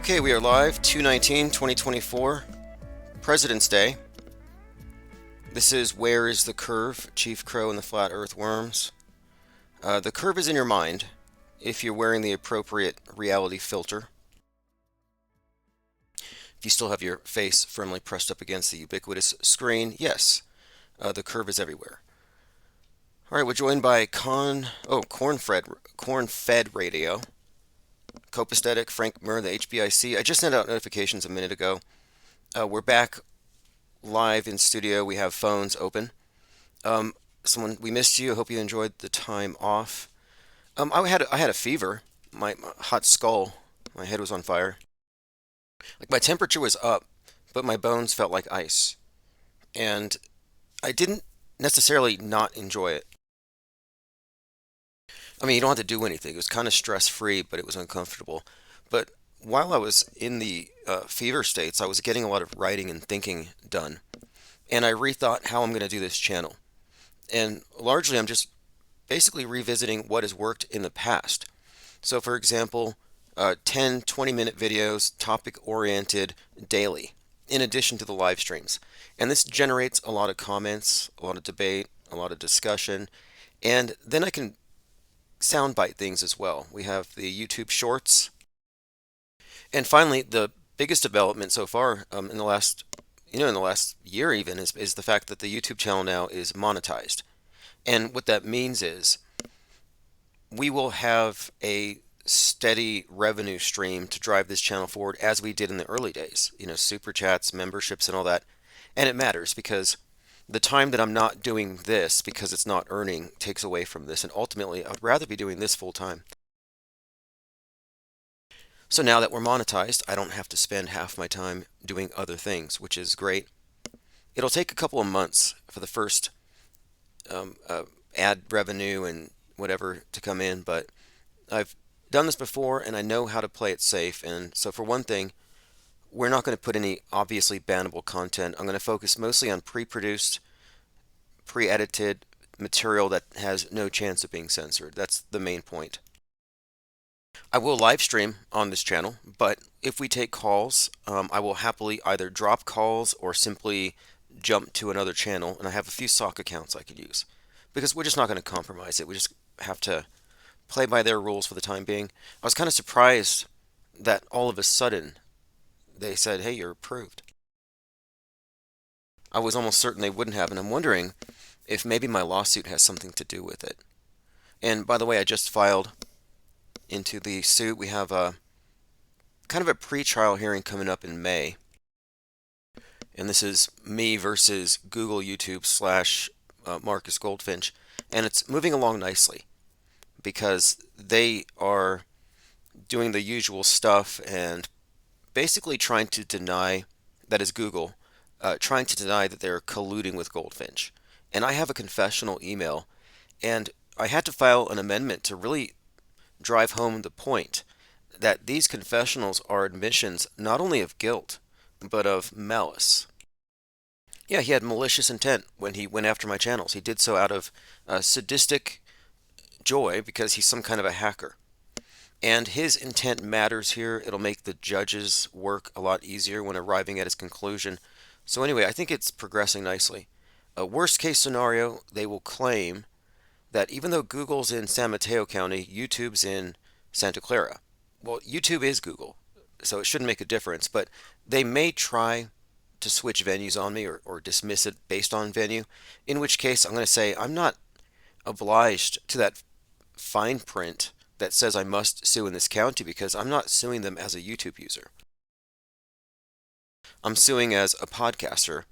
Okay, we are live, 2/19/2024, President's Day. This is Where is the Curve? Chief Crow and the Flat Earth Worms. The curve is in your mind if you're wearing the appropriate reality filter. If you still have your face firmly pressed up against the ubiquitous screen, yes, the curve is everywhere. All right, we're joined by Corn-Fed Radio, Copaesthetic, Frank Murr, the HBIC. I just sent out notifications a minute ago. We're back live in studio. We have phones open. We missed you. I hope you enjoyed the time off. I had a fever. My hot skull. My head was on fire. Like my temperature was up, but my bones felt like ice, and I didn't necessarily not enjoy it. I mean, you don't have to do anything. It was kind of stress free, but it was uncomfortable. But while I was in the fever states, I was getting a lot of writing and thinking done, and I rethought how I'm going to do this channel. And largely, I'm just basically revisiting what has worked in the past. So, for example, 10, 20-minute videos, topic oriented daily, in addition to the live streams. And this generates a lot of comments, a lot of debate, a lot of discussion, and then I can soundbite things as well. We have the YouTube Shorts. And finally, the biggest development so far in the last year even is the fact that the YouTube channel now is monetized. And what that means is we will have a steady revenue stream to drive this channel forward as we did in the early days. Super chats, memberships, and all that. And it matters because the time that I'm not doing this because it's not earning takes away from this. And ultimately, I'd rather be doing this full time. So now that we're monetized, I don't have to spend half my time doing other things, which is great. It'll take a couple of months for the first ad revenue and whatever to come in, but I've done this before and I know how to play it safe. And so, for one thing, we're not going to put any obviously bannable content. I'm going to focus mostly on pre-produced, pre-edited material that has no chance of being censored. That's the main point. I will live stream on this channel, but if we take calls, I will happily either drop calls or simply jump to another channel, and I have a few sock accounts I could use because we're just not going to compromise it. We just have to play by their rules for the time being. I was kind of surprised that all of a sudden they said, "Hey, you're approved." I was almost certain they wouldn't have, and I'm wondering if maybe my lawsuit has something to do with it. And by the way, I just filed into the suit. We have a kind of a pre-trial hearing coming up in May. And this is me versus Google YouTube slash Marcus Goldfinch. And it's moving along nicely because they are doing the usual stuff and basically trying to deny, that is Google, trying to deny that they're colluding with Goldfinch. And I have a confessional email, and I had to file an amendment to really drive home the point that these confessionals are admissions not only of guilt, but of malice. Yeah, he had malicious intent when he went after my channels. He did so out of sadistic joy because he's some kind of a hacker. And his intent matters here. It'll make the judge's work a lot easier when arriving at his conclusion. So anyway, I think it's progressing nicely. A worst case scenario, they will claim that even though Google's in San Mateo County, YouTube's in Santa Clara. Well, YouTube is Google, so it shouldn't make a difference, but they may try to switch venues on me or dismiss it based on venue, in which case I'm going to say I'm not obliged to that fine print that says I must sue in this county because I'm not suing them as a YouTube user. I'm suing as a podcaster,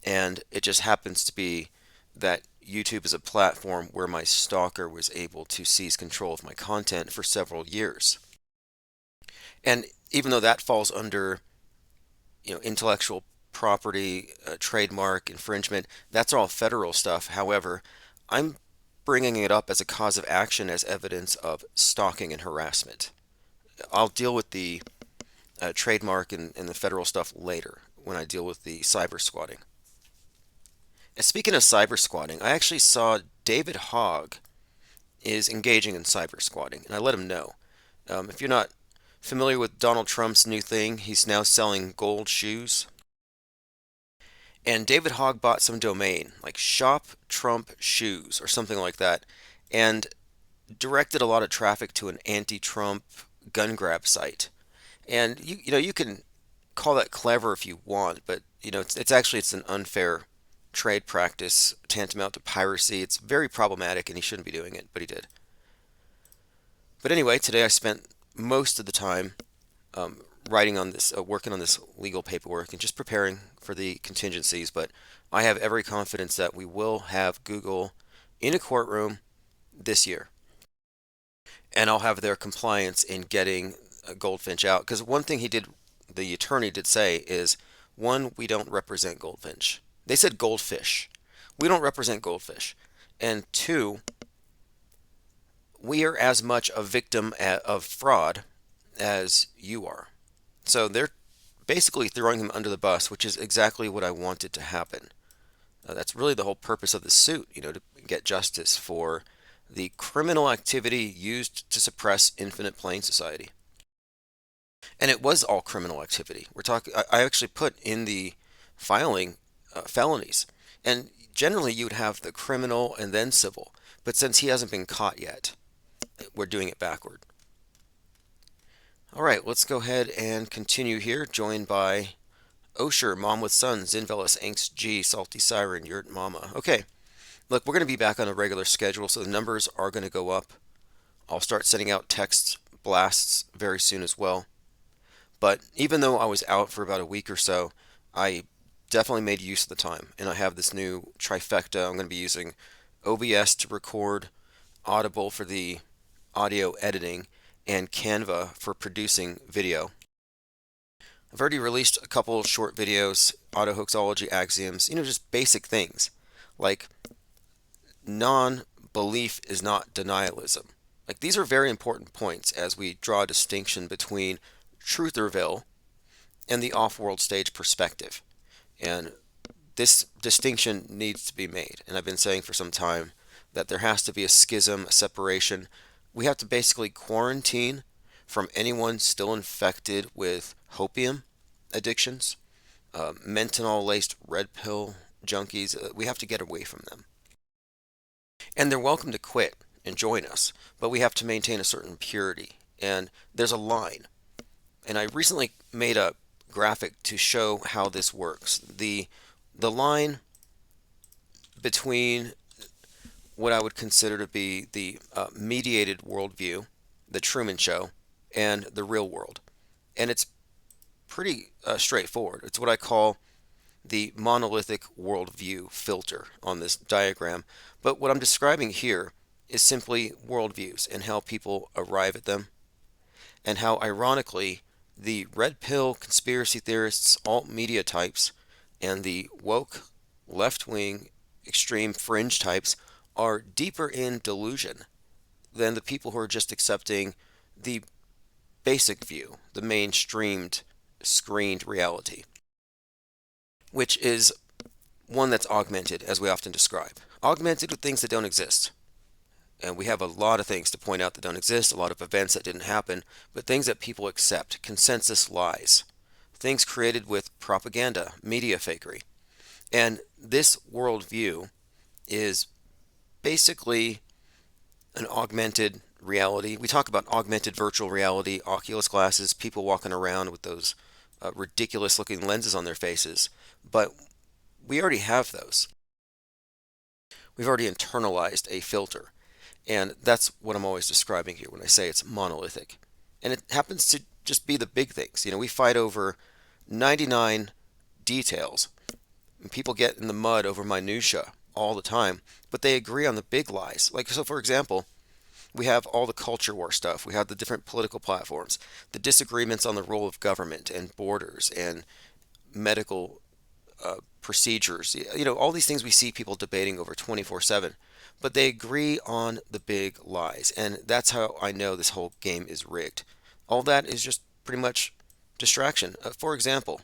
and it just happens to be that YouTube is a platform where my stalker was able to seize control of my content for several years. And even though that falls under, intellectual property, trademark infringement, that's all federal stuff. However, I'm bringing it up as a cause of action as evidence of stalking and harassment. I'll deal with the trademark and the federal stuff later when I deal with the cyber squatting. And speaking of cyber squatting, I actually saw David Hogg is engaging in cyber squatting, and I let him know. If you're not familiar with Donald Trump's new thing? He's now selling gold shoes. And David Hogg bought some domain, like Shop Trump Shoes or something like that, and directed a lot of traffic to an anti-Trump gun grab site. And you can call that clever if you want, but it's actually it's an unfair trade practice tantamount to piracy. It's very problematic, and he shouldn't be doing it, but he did. But anyway, today I spent most of the time writing on this, working on this legal paperwork, and just preparing for the contingencies. But I have every confidence that we will have Google in a courtroom this year, and I'll have their compliance in getting Goldfinch out. Because one thing the attorney did say is, one, we don't represent Goldfinch. They said goldfish. We don't represent goldfish. And two, we are as much a victim of fraud as you are. So they're basically throwing him under the bus, which is exactly what I wanted to happen. That's really the whole purpose of the suit, to get justice for the criminal activity used to suppress Infinite Plane Society. And it was all criminal activity. We're talking. I actually put in the filing felonies, and generally you would have the criminal and then civil. But since he hasn't been caught yet, we're doing it backward. All right, let's go ahead and continue here. Joined by Osher, Mom with Son, Zinvelis, Angst G, Salty Siren, Yurt Mama. Okay, look, we're going to be back on a regular schedule, so the numbers are going to go up. I'll start sending out text blasts very soon as well. But even though I was out for about a week or so, I definitely made use of the time. And I have this new trifecta. I'm going to be using OBS to record, Audible for the audio editing, and Canva for producing video. I've already released a couple short videos, autohoaxology axioms, just basic things like non-belief is not denialism. Like, these are very important points as we draw a distinction between Trutherville and the off-world stage perspective. And this distinction needs to be made. And I've been saying for some time that there has to be a schism, a separation. We have to basically quarantine from anyone still infected with hopium addictions, menthol-laced red pill junkies. We have to get away from them. And they're welcome to quit and join us, but we have to maintain a certain purity. And there's a line. And I recently made a graphic to show how this works. The line between what I would consider to be the mediated worldview, the Truman Show, and the real world. And it's pretty straightforward. It's what I call the monolithic worldview filter on this diagram. But what I'm describing here is simply worldviews and how people arrive at them, and how, ironically, the red pill conspiracy theorists, alt media types, and the woke, left-wing, extreme fringe types are deeper in delusion than the people who are just accepting the basic view, the mainstreamed, screened reality, which is one that's augmented, as we often describe. Augmented with things that don't exist. And we have a lot of things to point out that don't exist, a lot of events that didn't happen, but things that people accept, consensus lies, things created with propaganda, media fakery. And this worldview is basically an augmented reality. We talk about augmented virtual reality, Oculus glasses, people walking around with those ridiculous looking lenses on their faces, but we already have those. We've already internalized a filter. And that's what I'm always describing here when I say it's monolithic. And it happens to just be the big things. We fight over 99 details. And people get in the mud over minutia all the time, but they agree on the big lies. Like, so for example, we have all the culture war stuff. We have the different political platforms, the disagreements on the role of government and borders and medical procedures. All these things we see people debating over 24/7. But they agree on the big lies. And that's how I know this whole game is rigged. All that is just pretty much distraction. For example,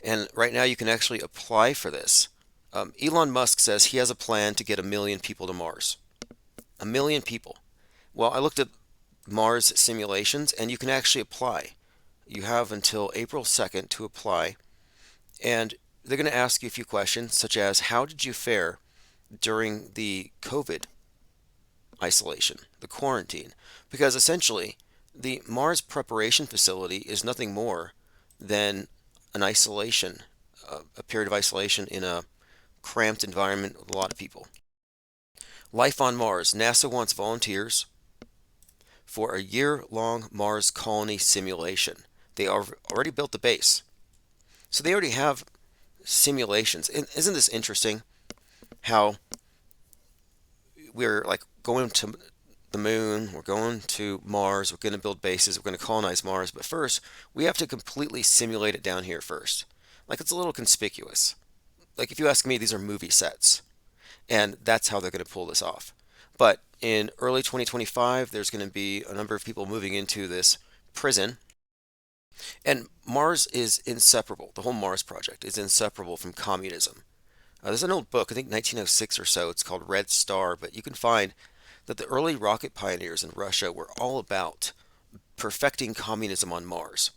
and right now you can actually apply for this. Elon Musk says he has a plan to get 1 million people to Mars. 1 million people. Well, I looked at Mars simulations, and you can actually apply. You have until April 2nd to apply, and they're going to ask you a few questions, such as how did you fare during the COVID isolation, the quarantine? Because essentially, the Mars preparation facility is nothing more than an isolation, a period of isolation in a cramped environment with a lot of people. Life on Mars. NASA wants volunteers for a year-long Mars colony simulation. They already built the base. So they already have simulations. And isn't this interesting how we're like going to the moon, we're going to Mars, we're going to build bases, we're going to colonize Mars, but first we have to completely simulate it down here first. Like it's a little conspicuous. Like if you ask me, these are movie sets, and that's how they're going to pull this off. But in early 2025, there's going to be a number of people moving into this prison, and Mars is inseparable. The whole Mars project is inseparable from communism. There's an old book, I think 1906 or so, it's called Red Star, but you can find that the early rocket pioneers in Russia were all about perfecting communism on Mars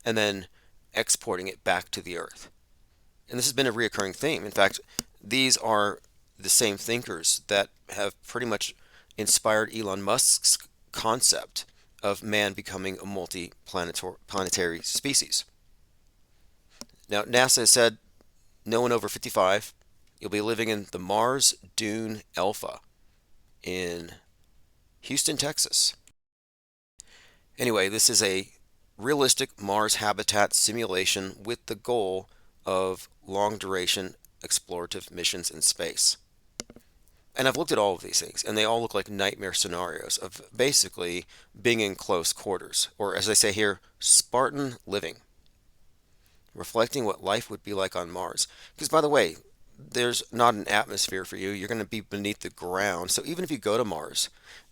and then exporting it back to the Earth. And this has been a reoccurring theme. In fact, these are the same thinkers that have pretty much inspired Elon Musk's concept of man becoming a multi-planetary species. Now, NASA has said no one over 55. You'll be living in the Mars Dune Alpha in Houston, Texas. Anyway, this is a realistic Mars habitat simulation with the goal of long duration explorative missions in space. And I've looked at all of these things, and they all look like nightmare scenarios of basically being in close quarters, or as they say here, Spartan living, reflecting what life would be like on Mars. Because, by the way, there's not an atmosphere for you. You're going to be beneath the ground. So even if you go to Mars,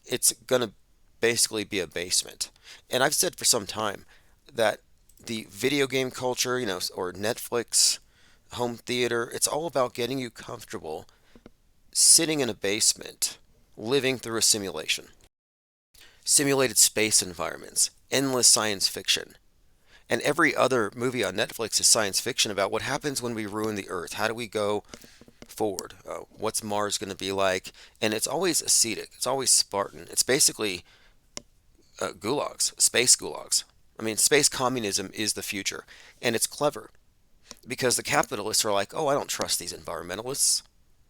it's going to basically be a basement. And I've said for some time that the video game culture, or Netflix, home theater, it's all about getting you comfortable sitting in a basement, living through a simulation. Simulated space environments, endless science fiction. And every other movie on Netflix is science fiction about what happens when we ruin the Earth. How do we go forward? What's Mars going to be like? And it's always ascetic. It's always Spartan. It's basically gulags, space gulags. I mean, space communism is the future. And it's clever because the capitalists are like, oh, I don't trust these environmentalists.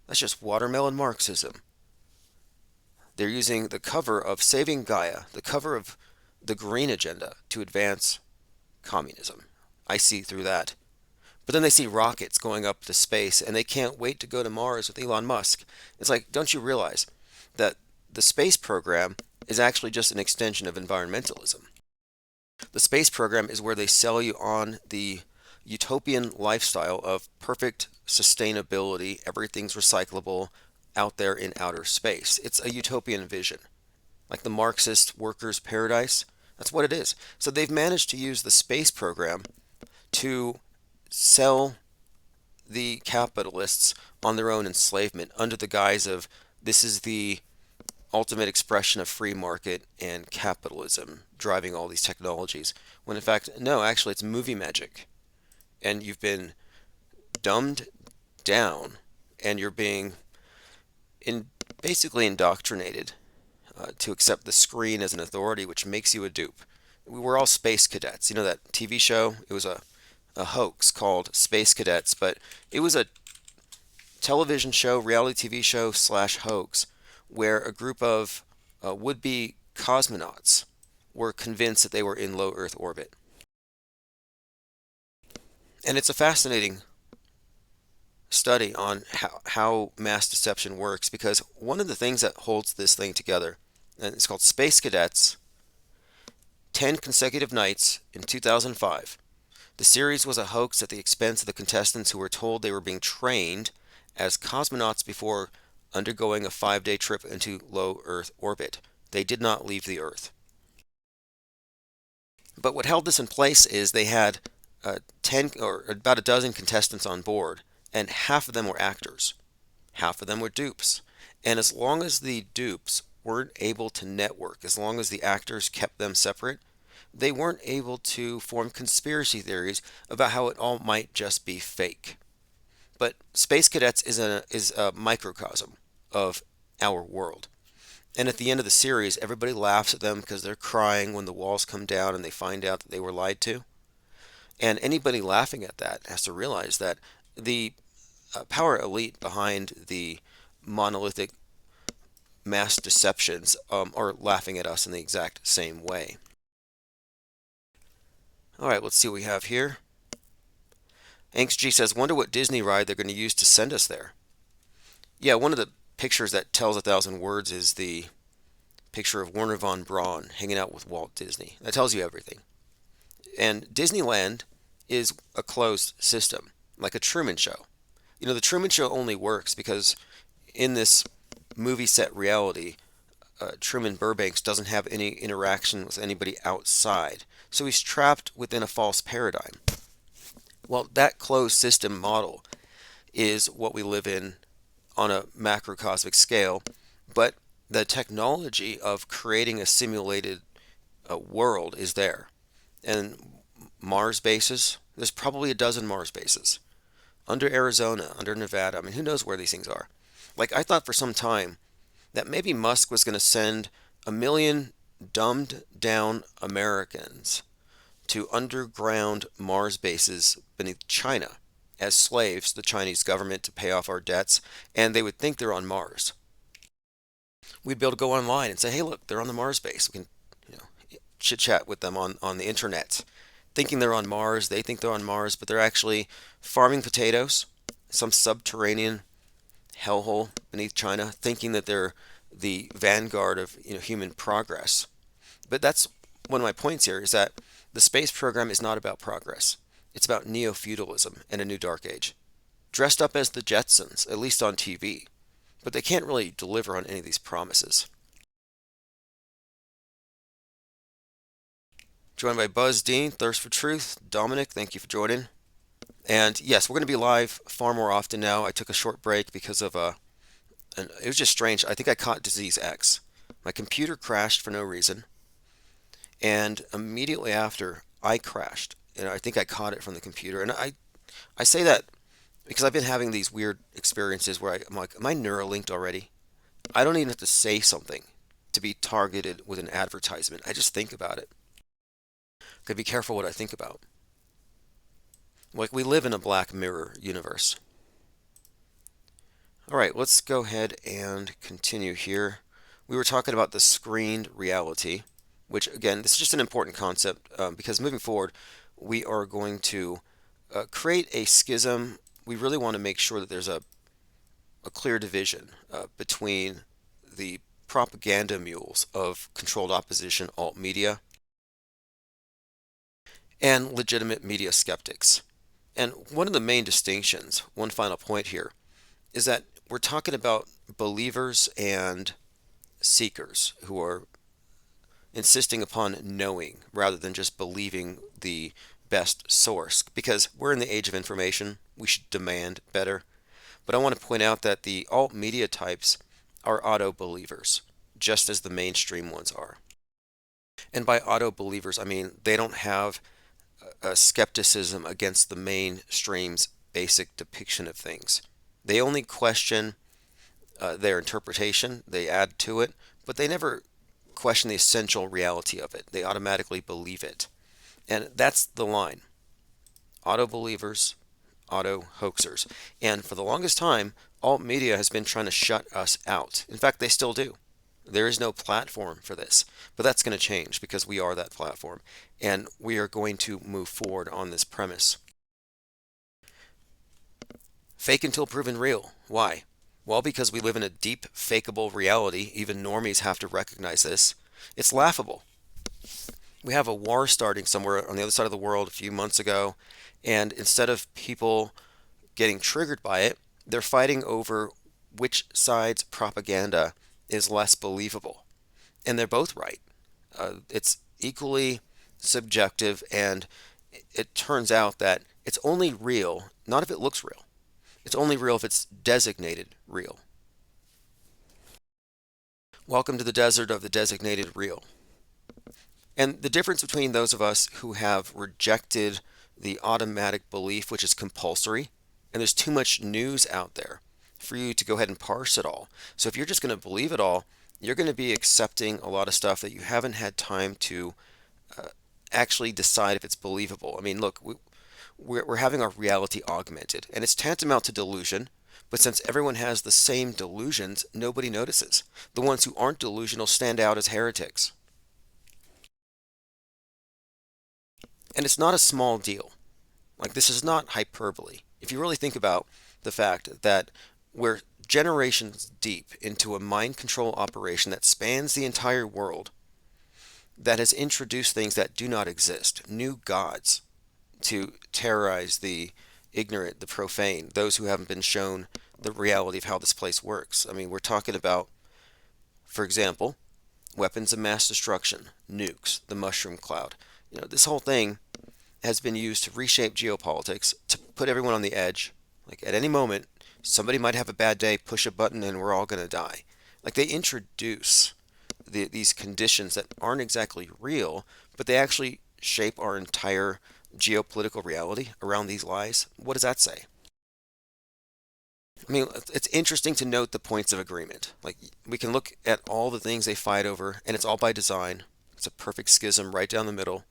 That's just watermelon Marxism. They're using the cover of Saving Gaia, the cover of the Green Agenda to advance communism. I see through that. But then they see rockets going up to space and they can't wait to go to Mars with Elon Musk. It's like, don't you realize that the space program is actually just an extension of environmentalism? The space program is where they sell you on the utopian lifestyle of perfect sustainability, everything's recyclable out there in outer space. It's a utopian vision, like the Marxist workers' paradise. That's what it is. So they've managed to use the space program to sell the capitalists on their own enslavement under the guise of this is the ultimate expression of free market and capitalism driving all these technologies. When in fact, no, actually it's movie magic. And you've been dumbed down and you're being basically indoctrinated to accept the screen as an authority, which makes you a dupe. We were all space cadets. You know that TV show? It was a hoax called Space Cadets, but it was a television show, reality TV show slash hoax, where a group of would-be cosmonauts were convinced that they were in low Earth orbit. And it's a fascinating study on how mass deception works because one of the things that holds this thing together, and it's called Space Cadets, 10 consecutive nights in 2005. The series was a hoax at the expense of the contestants who were told they were being trained as cosmonauts before undergoing a 5-day trip into low Earth orbit. They did not leave the Earth. But what held this in place is they had 10 or about a dozen contestants on board, and half of them were actors. Half of them were dupes. And as long as the dupes weren't able to network, as long as the actors kept them separate, they weren't able to form conspiracy theories about how it all might just be fake. But Space Cadets is a microcosm of our world. And at the end of the series, everybody laughs at them because they're crying when the walls come down and they find out that they were lied to. And anybody laughing at that has to realize that the power elite behind the monolithic mass deceptions are laughing at us in the exact same way. All right, let's see what we have here. Angst G says, wonder what Disney ride they're going to use to send us there. Yeah, one of the pictures that tells a thousand words is the picture of Werner von Braun hanging out with Walt Disney. That tells you everything. And Disneyland is a closed system, like a Truman Show. You know, the Truman Show only works because in this movie set reality, Truman Burbanks doesn't have any interaction with anybody outside. So he's trapped within a false paradigm. Well, that closed system model is what we live in on a macrocosmic scale, but the technology of creating a simulated world is there. And Mars bases, there's probably a dozen Mars bases. Under Arizona, under Nevada, I mean, who knows where these things are? Like, I thought for some time that maybe Musk was going to send a million dumbed down Americans to underground Mars bases beneath China as slaves to the Chinese government to pay off our debts, and they would think they're on Mars. We'd be able to go online and say, hey, look, they're on the Mars base. We can, you know, chit chat with them on the internet, thinking they're on Mars. They think they're on Mars, but they're actually farming potatoes, some subterranean hellhole beneath China, thinking that they're the vanguard of human progress. But that's one of my points here is that the space program is not about progress. It's about neo-feudalism and a new dark age. Dressed up as the Jetsons, at least on TV, but they can't really deliver on any of these promises. Joined by Buzz Dean, Thirst for Truth. Dominic, thank you for joining. And yes, we're going to be live far more often now. I took a short break because of and it was just strange. I think I caught disease X. My computer crashed for no reason, and immediately after, I crashed. And I think I caught it from the computer. And I say that because I've been having these weird experiences where I'm like, am I Neuralinked already? I don't even have to say something to be targeted with an advertisement. I just think about it. Gotta be careful what I think about. Like, we live in a Black Mirror universe. All right, let's go ahead and continue here. We were talking about the screened reality, which, again, this is just an important concept because moving forward, we are going to create a schism. We really want to make sure that there's a clear division between the propaganda mules of controlled opposition alt media and legitimate media skeptics. And one of the main distinctions, one final point here, is that we're talking about believers and seekers who are insisting upon knowing rather than just believing the best source. Because we're in the age of information, we should demand better. But I want to point out that the alt media types are auto believers, just as the mainstream ones are. And by auto believers, I mean they don't have a skepticism against the mainstream's basic depiction of things. They only question their interpretation, they add to it, but they never question the essential reality of it. They automatically believe it. And that's the line. Auto believers, auto hoaxers. And for the longest time, alt media has been trying to shut us out. In fact, they still do. There is no platform for this, but that's going to change because we are that platform, and we are going to move forward on this premise. Fake until proven real. Why? Well, because we live in a deep, fakeable reality. Even normies have to recognize this. It's laughable. We have a war starting somewhere on the other side of the world a few months ago, and instead of people getting triggered by it, they're fighting over which side's propaganda is less believable. And they're both right. It's equally subjective, and it turns out that it's only real, not if it looks real. It's only real if it's designated real. Welcome to the desert of the designated real. And the difference between those of us who have rejected the automatic belief, which is compulsory, and there's too much news out there for you to go ahead and parse it all. So if you're just going to believe it all, you're going to be accepting a lot of stuff that you haven't had time to uh, actually decide if it's believable. I mean, look, we're having our reality augmented, and it's tantamount to delusion. But since everyone has the same delusions, nobody notices. The ones who aren't delusional stand out as heretics. And it's not a small deal. Like, this is not hyperbole. If you really think about the fact that we're generations deep into a mind control operation that spans the entire world, that has introduced things that do not exist, new gods, to terrorize the ignorant, the profane, those who haven't been shown the reality of how this place works. I mean, we're talking about, for example, weapons of mass destruction, nukes, the mushroom cloud. This whole thing has been used to reshape geopolitics, to put everyone on the edge. Like, at any moment, somebody might have a bad day, push a button, and we're all going to die. Like, they introduce these conditions that aren't exactly real, but they actually shape our entire geopolitical reality around these lies. What does that say? I mean, it's interesting to note the points of agreement. Like, we can look at all the things they fight over, and it's all by design. It's a perfect schism right down the middle.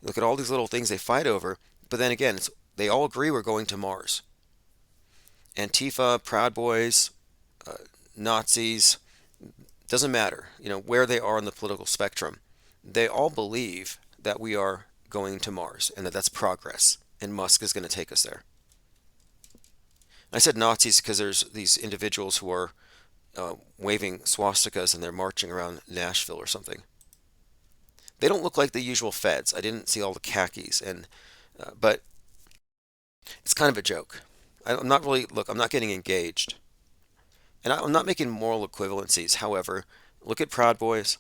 Look at all these little things they fight over, but then again, they all agree we're going to Mars. Antifa, Proud Boys, uh, Nazis, doesn't matter, where they are on the political spectrum. They all believe that we are going to Mars and that that's progress, and Musk is going to take us there. I said Nazis because there's these individuals who are waving swastikas and they're marching around Nashville or something. They don't look like the usual feds. I didn't see all the khakis, but it's kind of a joke. I'm not really, look, I'm not getting engaged. And I'm not making moral equivalencies. However, look at Proud Boys.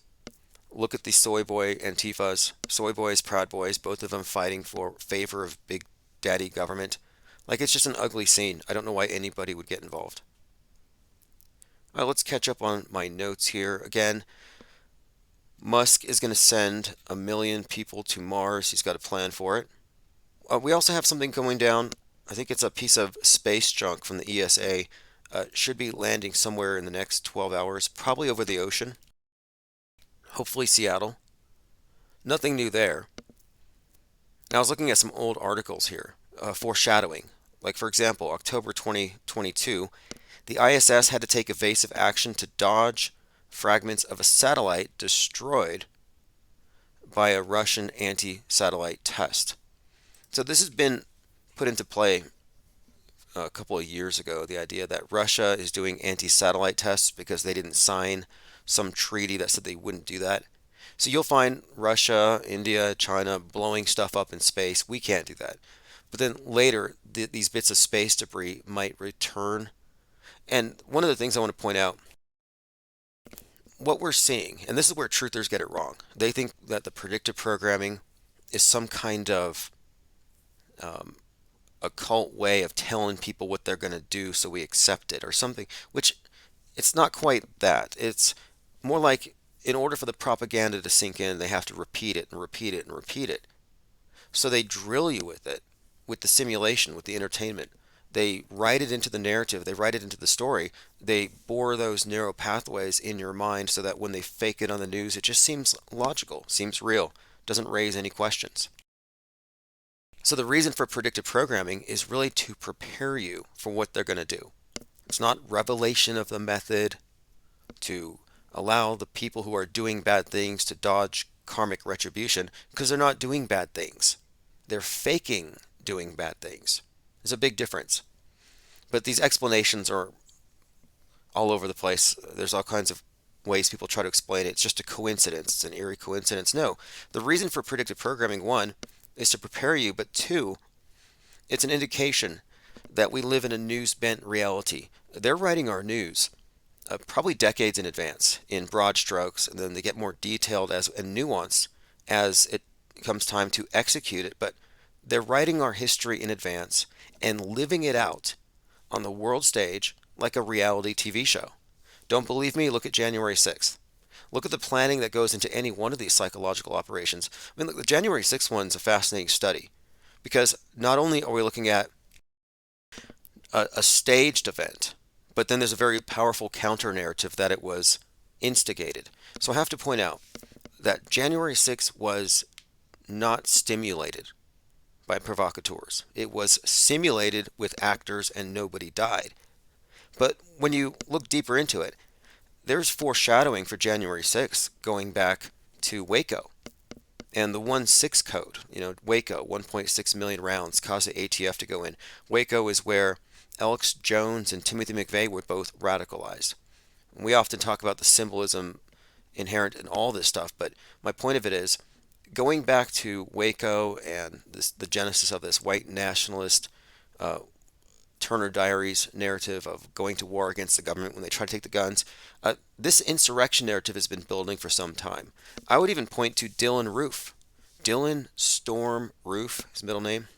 Look at the Soy Boy Antifas. Soy Boys, Proud Boys, both of them fighting for favor of Big Daddy government. Like, it's just an ugly scene. I don't know why anybody would get involved. Let's catch up on my notes here. Again, Musk is going to send 1 million people to Mars. He's got a plan for it. We also have something going down. I think it's a piece of space junk from the ESA. Should be landing somewhere in the next 12 hours, probably over the ocean. Hopefully Seattle. Nothing new there. Now, I was looking at some old articles here, foreshadowing. Like, for example, October 2022, the ISS had to take evasive action to dodge fragments of a satellite destroyed by a Russian anti-satellite test. So this has been put into play a couple of years ago, the idea that Russia is doing anti-satellite tests because they didn't sign some treaty that said they wouldn't do that. So you'll find Russia, India, China blowing stuff up in space. We can't do that. But then later, these bits of space debris might return. And one of the things I want to point out, what we're seeing, and this is where truthers get it wrong. They think that the predictive programming is some kind of um, occult way of telling people what they're going to do so we accept it or something, which it's not quite that. It's more like, in order for the propaganda to sink in, they have to repeat it and repeat it and repeat it. So they drill you with it, with the simulation, with the entertainment. They write it into the narrative, they write it into the story. They bore those narrow pathways in your mind so that when they fake it on the news, it just seems logical, seems real, doesn't raise any questions. So the reason for predictive programming is really to prepare you for what they're going to do. It's not revelation of the method to allow the people who are doing bad things to dodge karmic retribution, because they're not doing bad things. They're faking doing bad things. There's a big difference. But these explanations are all over the place. There's all kinds of ways people try to explain it. It's just a coincidence. It's an eerie coincidence. No, the reason for predictive programming, one, is to prepare you, but two, it's an indication that we live in a news-bent reality. They're writing our news probably decades in advance in broad strokes, and then they get more detailed and nuanced as it comes time to execute it. But they're writing our history in advance and living it out on the world stage like a reality TV show. Don't believe me? Look at January 6th. Look at the planning that goes into any one of these psychological operations. I mean, look, the January 6th one's a fascinating study because not only are we looking at a staged event, but then there's a very powerful counter narrative that it was instigated. So I have to point out that January 6th was not stimulated by provocateurs. It was simulated with actors and nobody died. But when you look deeper into it, there's foreshadowing for January 6th going back to Waco and the 1-6 code. Waco, 1.6 million rounds caused the ATF to go in. Waco is where Alex Jones and Timothy McVeigh were both radicalized. We often talk about the symbolism inherent in all this stuff, but my point of it is going back to Waco and the genesis of this white nationalist uh, Turner Diaries narrative of going to war against the government when they try to take the guns. This insurrection narrative has been building for some time. I would even point to Dylan Roof. Dylan Storm Roof, his middle name.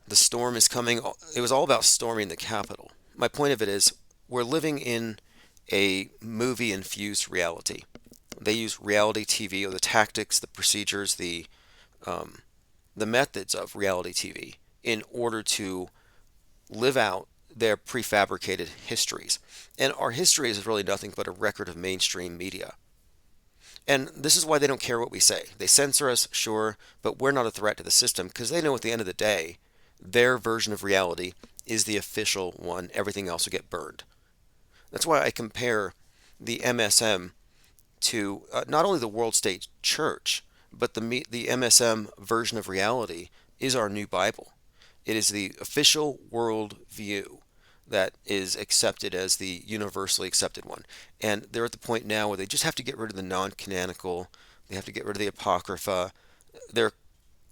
The storm is coming. It was all about storming the Capitol. My point of it is we're living in a movie infused reality. They use reality TV, or the tactics, the procedures, the methods of reality TV in order to live out their prefabricated histories. And our history is really nothing but a record of mainstream media. And this is why they don't care what we say. They censor us, sure, but we're not a threat to the system because they know at the end of the day, their version of reality is the official one. Everything else will get burned. That's why I compare the MSM to not only the World State Church, but the MSM version of reality is our new Bible. It is the official world view that is accepted as the universally accepted one. And they're at the point now where they just have to get rid of the non-canonical, they have to get rid of the Apocrypha. They're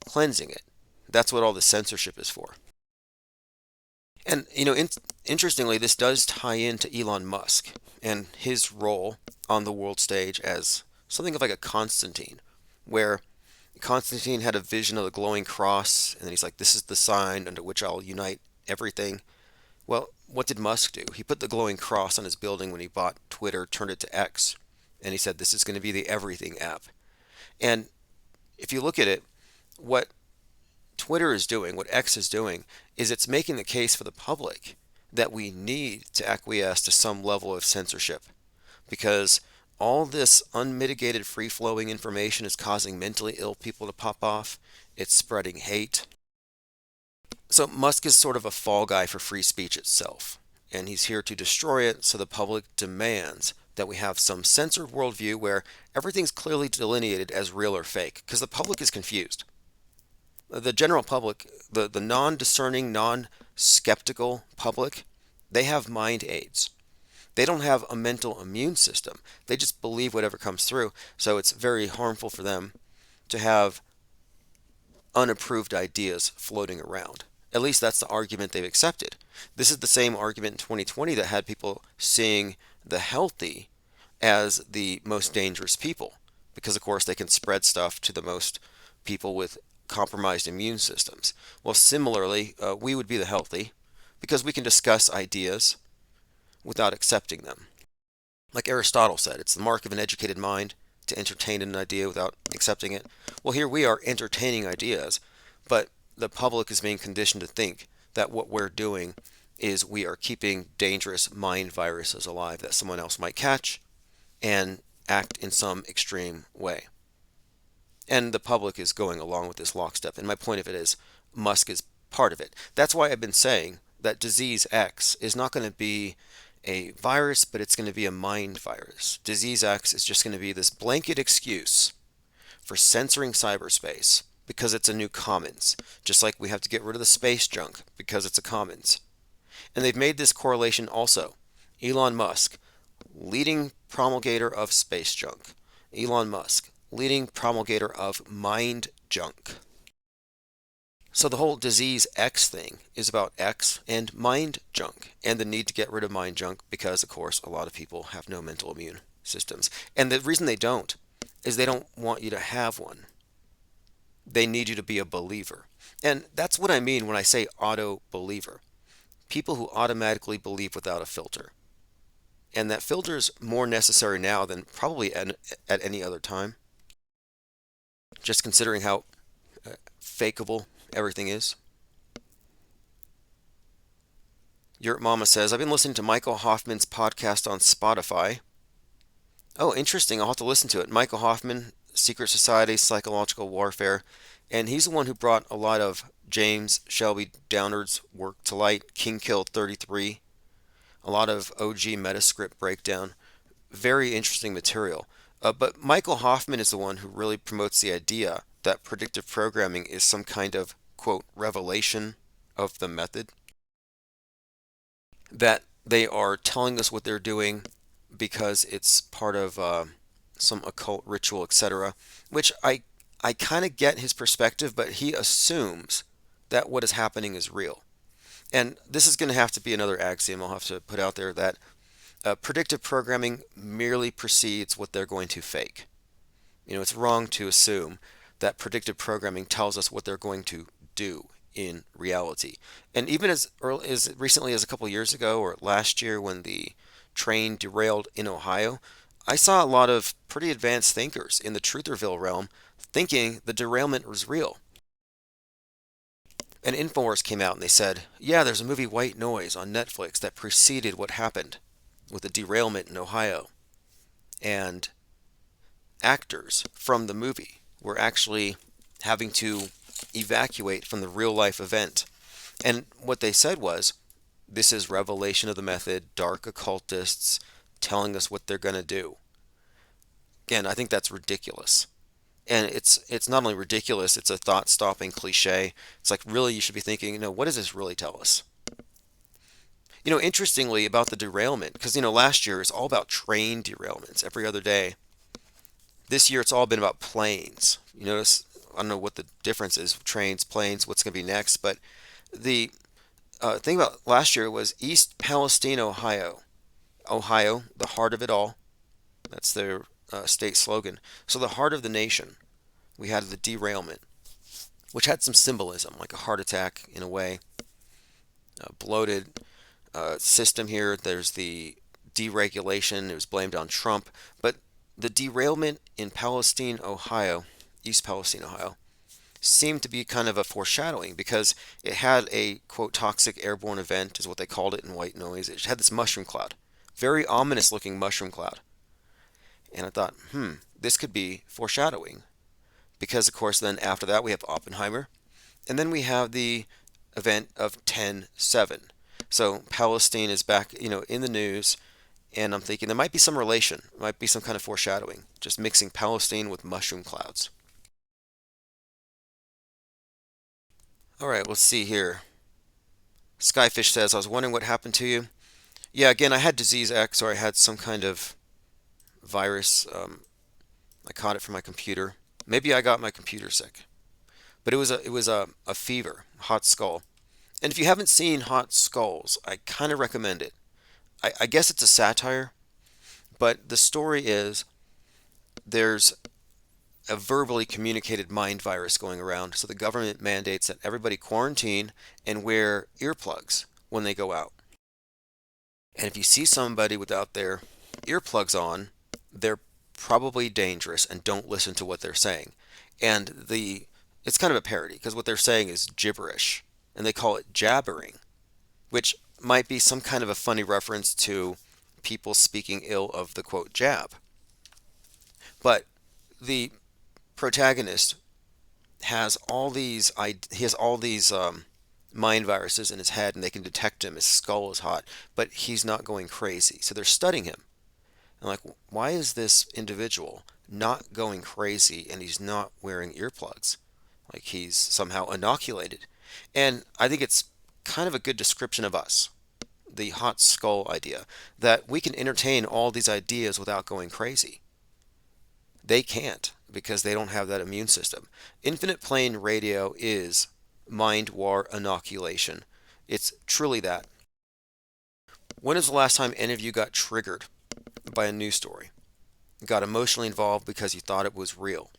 cleansing it. That's what all the censorship is for. And interestingly, this does tie into Elon Musk and his role on the world stage as something of like a Constantine, where Constantine had a vision of the glowing cross, and then he's like, "This is the sign under which I'll unite everything." Well, what did Musk do? He put the glowing cross on his building when he bought Twitter, turned it to X, and he said, "This is going to be the everything app." And if you look at it, what Twitter is doing, what X is doing, is it's making the case for the public that we need to acquiesce to some level of censorship because all this unmitigated free flowing information is causing mentally ill people to pop off. It's spreading hate. So Musk is sort of a fall guy for free speech itself, and he's here to destroy it, so the public demands that we have some censored worldview where everything's clearly delineated as real or fake, because the public is confused. The general public, the non-discerning, non-skeptical public, they have mind aids. They don't have a mental immune system. They just believe whatever comes through, so it's very harmful for them to have unapproved ideas floating around. At least that's the argument they've accepted. This is the same argument in 2020 that had people seeing the healthy as the most dangerous people, because of course they can spread stuff to the most people with compromised immune systems. Well, similarly, we would be the healthy because we can discuss ideas without accepting them. Like Aristotle said, it's the mark of an educated mind to entertain an idea without accepting it. Well, here we are entertaining ideas, but the public is being conditioned to think that what we're doing is we are keeping dangerous mind viruses alive that someone else might catch and act in some extreme way. And the public is going along with this lockstep. And my point of it is Musk is part of it. That's why I've been saying that disease X is not going to be a virus, but it's going to be a mind virus. Disease X is just going to be this blanket excuse for censoring cyberspace because it's a new commons, just like we have to get rid of the space junk because it's a commons. And they've made this correlation also. Elon Musk, leading promulgator of space junk. Elon Musk, leading promulgator of mind junk. So the whole disease X thing is about X and mind junk and the need to get rid of mind junk because, of course, a lot of people have no mental immune systems. And the reason they don't is they don't want you to have one. They need you to be a believer. And that's what I mean when I say auto believer. People who automatically believe without a filter. And that filter is more necessary now than probably at any other time, just considering how fakeable everything is. Your Mama says, I've been listening to Michael Hoffman's podcast on Spotify. Oh, interesting. I'll have to listen to it. Michael Hoffman, Secret Society, Psychological Warfare. And he's the one who brought a lot of James Shelby Downard's work to light. King Kill 33, a lot of OG Metascript breakdown. Very interesting material. But Michael Hoffman is the one who really promotes the idea that predictive programming is some kind of, quote, revelation of the method. That they are telling us what they're doing because it's part of some occult ritual, etc. Which I kind of get his perspective, but he assumes that what is happening is real. And this is going to have to be another axiom I'll have to put out there that predictive programming merely precedes what they're going to fake. It's wrong to assume that predictive programming tells us what they're going to do in reality. And even as early as recently as a couple years ago or last year when the train derailed in Ohio, I saw a lot of pretty advanced thinkers in the Trutherville realm thinking the derailment was real. And Infowars came out and they said, yeah, there's a movie White Noise on Netflix that preceded what happened with the derailment in Ohio. And actors from the movie were actually having to evacuate from the real life event. And what they said was, this is revelation of the method, dark occultists telling us what they're going to do. Again, I think that's ridiculous. And it's not only ridiculous, it's a thought-stopping cliche. It's like, really, you should be thinking, what does this really tell us? Interestingly about the derailment, because, last year it's all about train derailments every other day. This year it's all been about planes. You notice, I don't know what the difference is, trains, planes, what's going to be next, but the thing about last year was East Palestine, Ohio. Ohio, the heart of it all. That's their state slogan. So the heart of the nation. We had the derailment, which had some symbolism, like a heart attack in a way. Bloated system here. There's the deregulation. It was blamed on Trump. But the derailment in Palestine, Ohio, East Palestine, Ohio, seemed to be kind of a foreshadowing because it had a, quote, toxic airborne event, is what they called it in White Noise. It had this mushroom cloud, very ominous looking mushroom cloud. And I thought, this could be foreshadowing. Because, of course, then after that we have Oppenheimer. And then we have the event of 10/7. So Palestine is back, in the news. And I'm thinking there might be some relation, might be some kind of foreshadowing, just mixing Palestine with mushroom clouds. All right, let's see here. Skyfish says, I was wondering what happened to you. Yeah, again, I had disease X, or I had some kind of virus. I caught it from my computer. Maybe I got my computer sick. But it was a fever, hot skull. And if you haven't seen Hot Skulls, I kind of recommend it. I guess it's a satire, but the story is there's a verbally communicated mind virus going around, so the government mandates that everybody quarantine and wear earplugs when they go out. And if you see somebody without their earplugs on, they're probably dangerous and don't listen to what they're saying. And it's kind of a parody because what they're saying is gibberish, and they call it jabbering, which might be some kind of a funny reference to people speaking ill of the quote jab. But the protagonist he has all these mind viruses in his head, and they can detect him. His skull is hot, but he's not going crazy. So they're studying him. And like, why is this individual not going crazy and he's not wearing earplugs? Like he's somehow inoculated. And I think it's kind of a good description of us, the hot skull idea, that we can entertain all these ideas without going crazy. They can't because they don't have that immune system. Infinite plane radio is mind war inoculation. It's truly that. When is the last time any of you got triggered by a news story? Got emotionally involved because you thought it was real?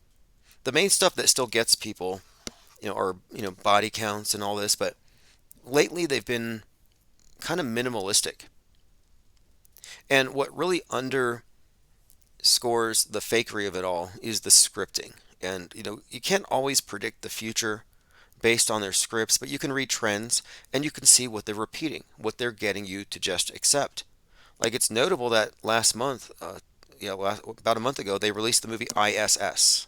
The main stuff that still gets people, are, body counts and all this, but lately they've been kind of minimalistic. And what really underscores the fakery of it all is the scripting. And you can't always predict the future based on their scripts, but you can read trends and you can see what they're repeating, what they're getting you to just accept. Like it's notable that last month, about a month ago, they released the movie ISS.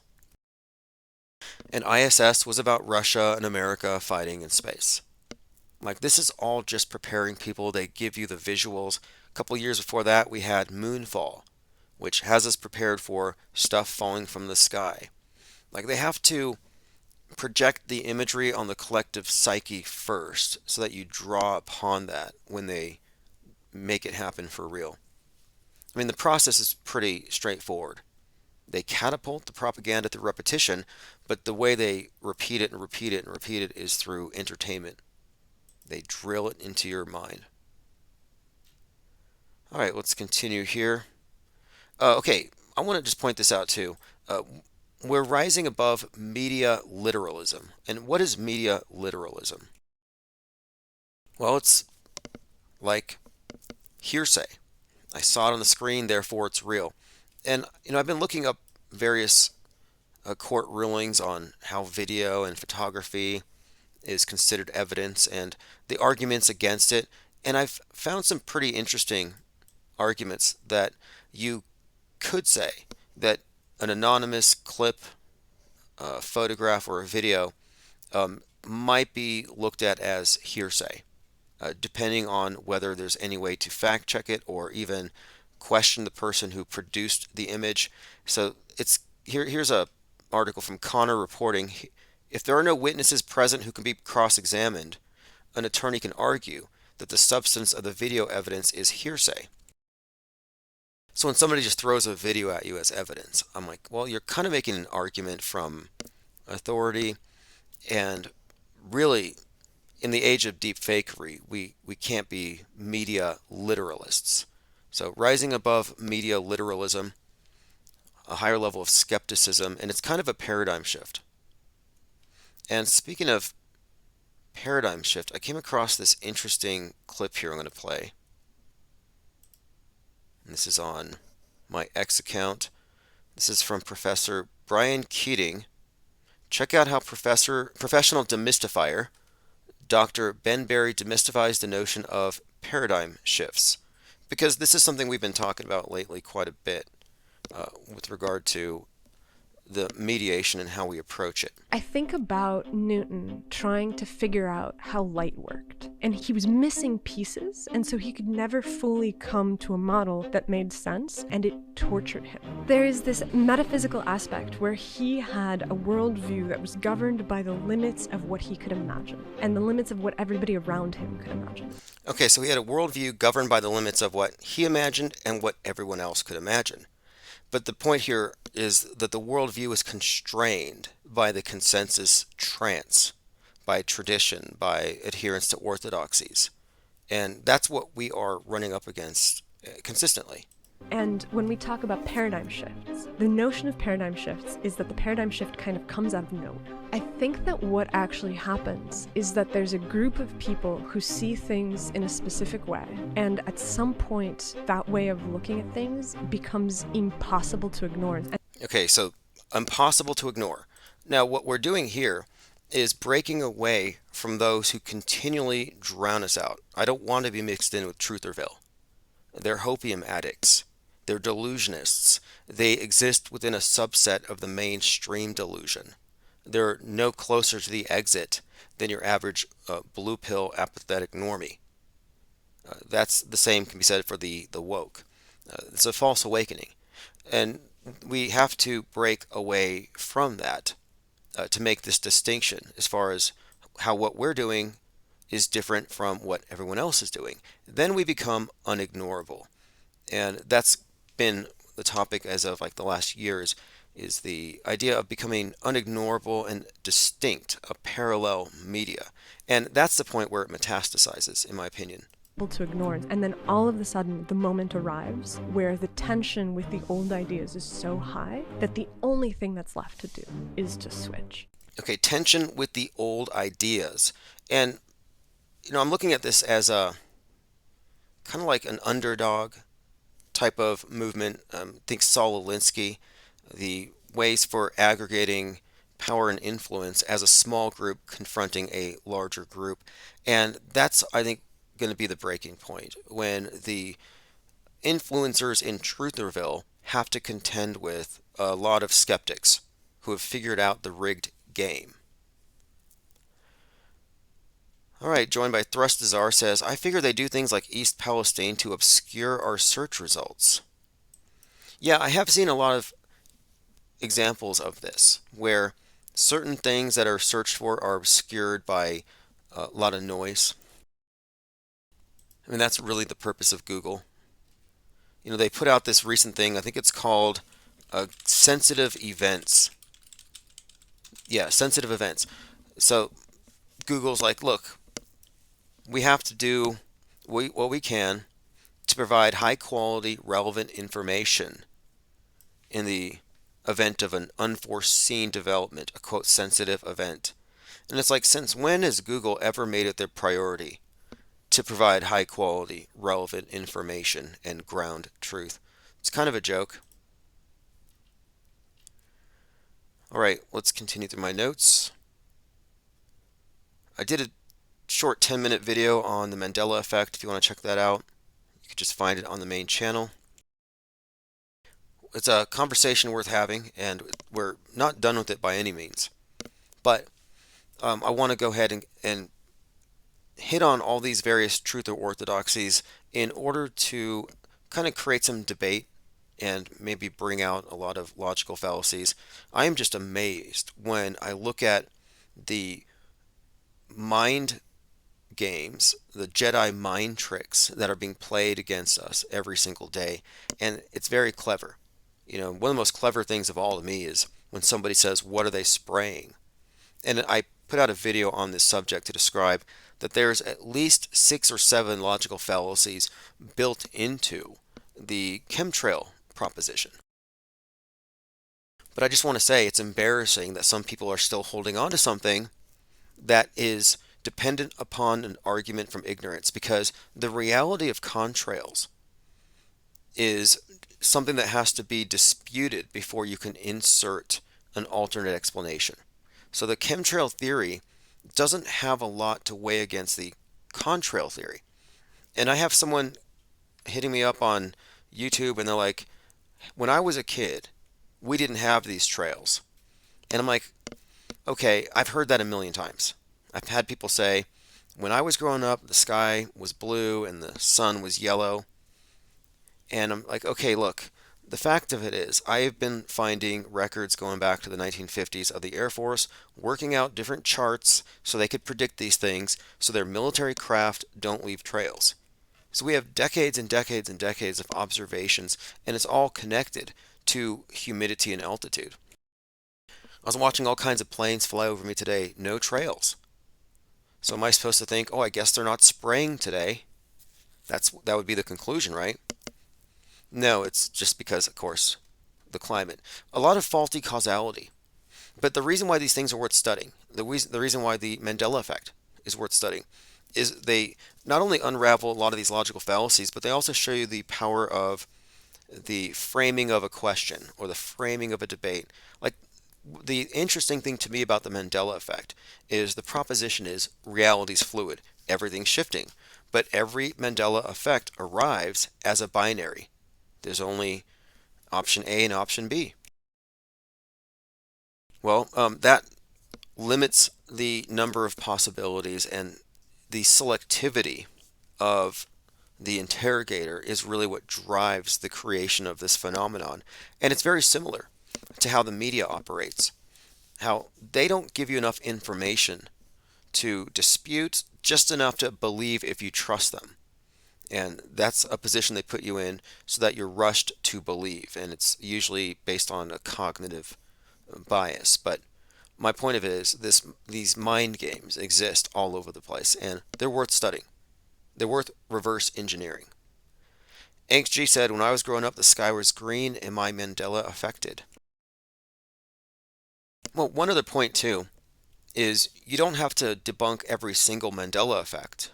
And ISS was about Russia and America fighting in space. Like this is all just preparing people. They give you the visuals. A couple years before that, we had Moonfall, which has us prepared for stuff falling from the sky. Like they have to project the imagery on the collective psyche first so that you draw upon that when they make it happen for real. I mean, the process is pretty straightforward. They catapult the propaganda through repetition, but the way they repeat it and repeat it and repeat it is through entertainment. They drill it into your mind. All right, let's continue here. Okay, I want to just point this out too. We're rising above media literalism. And what is media literalism? Well, it's like hearsay. I saw it on the screen, therefore it's real. And I've been looking up various court rulings on how video and photography is considered evidence and the arguments against it. And I've found some pretty interesting arguments that you could say that an anonymous clip, photograph, or a video might be looked at as hearsay, depending on whether there's any way to fact check it or even question the person who produced the image. So here's a article from Connor reporting, if there are no witnesses present who can be cross-examined, an attorney can argue that the substance of the video evidence is hearsay. So when somebody just throws a video at you as evidence, I'm like, well, you're kind of making an argument from authority, and really, in the age of deep fakery, we can't be media literalists. So rising above media literalism, a higher level of skepticism, and it's kind of a paradigm shift. And speaking of paradigm shift, I came across this interesting clip here I'm going to play. And this is on my X account. This is from Professor Brian Keating. Check out how professional demystifier Dr. Ben Berry demystifies the notion of paradigm shifts. Because this is something we've been talking about lately quite a bit with regard to the mediation and how we approach it. I think about Newton trying to figure out how light worked, and he was missing pieces, and so he could never fully come to a model that made sense, and it tortured him. There is this metaphysical aspect where he had a worldview that was governed by the limits of what he could imagine, and the limits of what everybody around him could imagine. Okay, so he had a worldview governed by the limits of what he imagined and what everyone else could imagine. But the point here is that the worldview is constrained by the consensus trance, by tradition, by adherence to orthodoxies. And that's what we are running up against consistently. And when we talk about paradigm shifts, the notion of paradigm shifts is that the paradigm shift kind of comes out of nowhere. I think that what actually happens is that there's a group of people who see things in a specific way, and at some point, that way of looking at things becomes impossible to ignore. Okay, so impossible to ignore. Now, what we're doing here is breaking away from those who continually drown us out. I don't want to be mixed in with truth or veil. They're hopium addicts. They're delusionists. They exist within a subset of the mainstream delusion. They're no closer to the exit than your average blue pill apathetic normie. That's the same can be said for the woke. It's a false awakening. And we have to break away from that to make this distinction as far as how what we're doing is different from what everyone else is doing. Then we become unignorable. And that's been the topic as of like the last years, is the idea of becoming unignorable and distinct, a parallel media. And that's the point where it metastasizes, in my opinion. To ignore, and then all of a sudden the moment arrives where the tension with the old ideas is so high that the only thing that's left to do is to switch. Okay, tension with the old ideas. And I'm looking at this as a kind of like an underdog type of movement. Think Saul Alinsky, the ways for aggregating power and influence as a small group confronting a larger group. And that's, I think, going to be the breaking point when the influencers in Trutherville have to contend with a lot of skeptics who have figured out the rigged game. All right, joined by Thrustazar says, I figure they do things like East Palestine to obscure our search results. Yeah, I have seen a lot of examples of this where certain things that are searched for are obscured by a lot of noise. I mean, that's really the purpose of Google. You know, they put out this recent thing, I think it's called sensitive events. Yeah, sensitive events. So Google's like, look, we have to do what we can to provide high quality, relevant information in the event of an unforeseen development, a quote, sensitive event. And it's like, since when has Google ever made it their priority to provide high quality, relevant information and ground truth? It's kind of a joke. All right, let's continue through my notes. I did a short 10-minute video on the Mandela effect. If you want to check that out, you could just find it on the main channel. It's a conversation worth having, and we're not done with it by any means. But I want to go ahead and hit on all these various truth or orthodoxies in order to kind of create some debate and maybe bring out a lot of logical fallacies. I am just amazed when I look at the mind games, the Jedi mind tricks that are being played against us every single day, and it's very clever. You know, one of the most clever things of all to me is when somebody says, what are they spraying? And I put out a video on this subject to describe that there's at least 6 or 7 logical fallacies built into the chemtrail proposition. But I just want to say it's embarrassing that some people are still holding on to something that is dependent upon an argument from ignorance, because the reality of contrails is something that has to be disputed before you can insert an alternate explanation. So the chemtrail theory doesn't have a lot to weigh against the contrail theory. And I have someone hitting me up on YouTube and they're like, when I was a kid, we didn't have these trails. And I'm like, okay, I've heard that a million times. I've had people say, when I was growing up, the sky was blue and the sun was yellow. And I'm like, okay, look, the fact of it is, I have been finding records going back to the 1950s of the Air Force working out different charts so they could predict these things so their military craft don't leave trails. So we have decades and decades and decades of observations, and it's all connected to humidity and altitude. I was watching all kinds of planes fly over me today, no trails. So am I supposed to think, oh, I guess they're not spraying today? That would be the conclusion, right? No, it's just because, of course, the climate. A lot of faulty causality. But the reason why these things are worth studying, the reason why the Mandela effect is worth studying, is they not only unravel a lot of these logical fallacies, but they also show you the power of the framing of a question or the framing of a debate. Like, the interesting thing to me about the Mandela effect is the proposition is reality's fluid, everything's shifting, but every Mandela effect arrives as a binary. There's only option A and option B. Well, that limits the number of possibilities, and the selectivity of the interrogator is really what drives the creation of this phenomenon. And it's very similar to how the media operates, how they don't give you enough information to dispute, just enough to believe if you trust them. And that's a position they put you in so that you're rushed to believe. And it's usually based on a cognitive bias. But my point of it is these mind games exist all over the place, and they're worth studying. They're worth reverse engineering. XG said, when I was growing up, the sky was green. Am I Mandela affected? Well, one other point too is you don't have to debunk every single Mandela effect,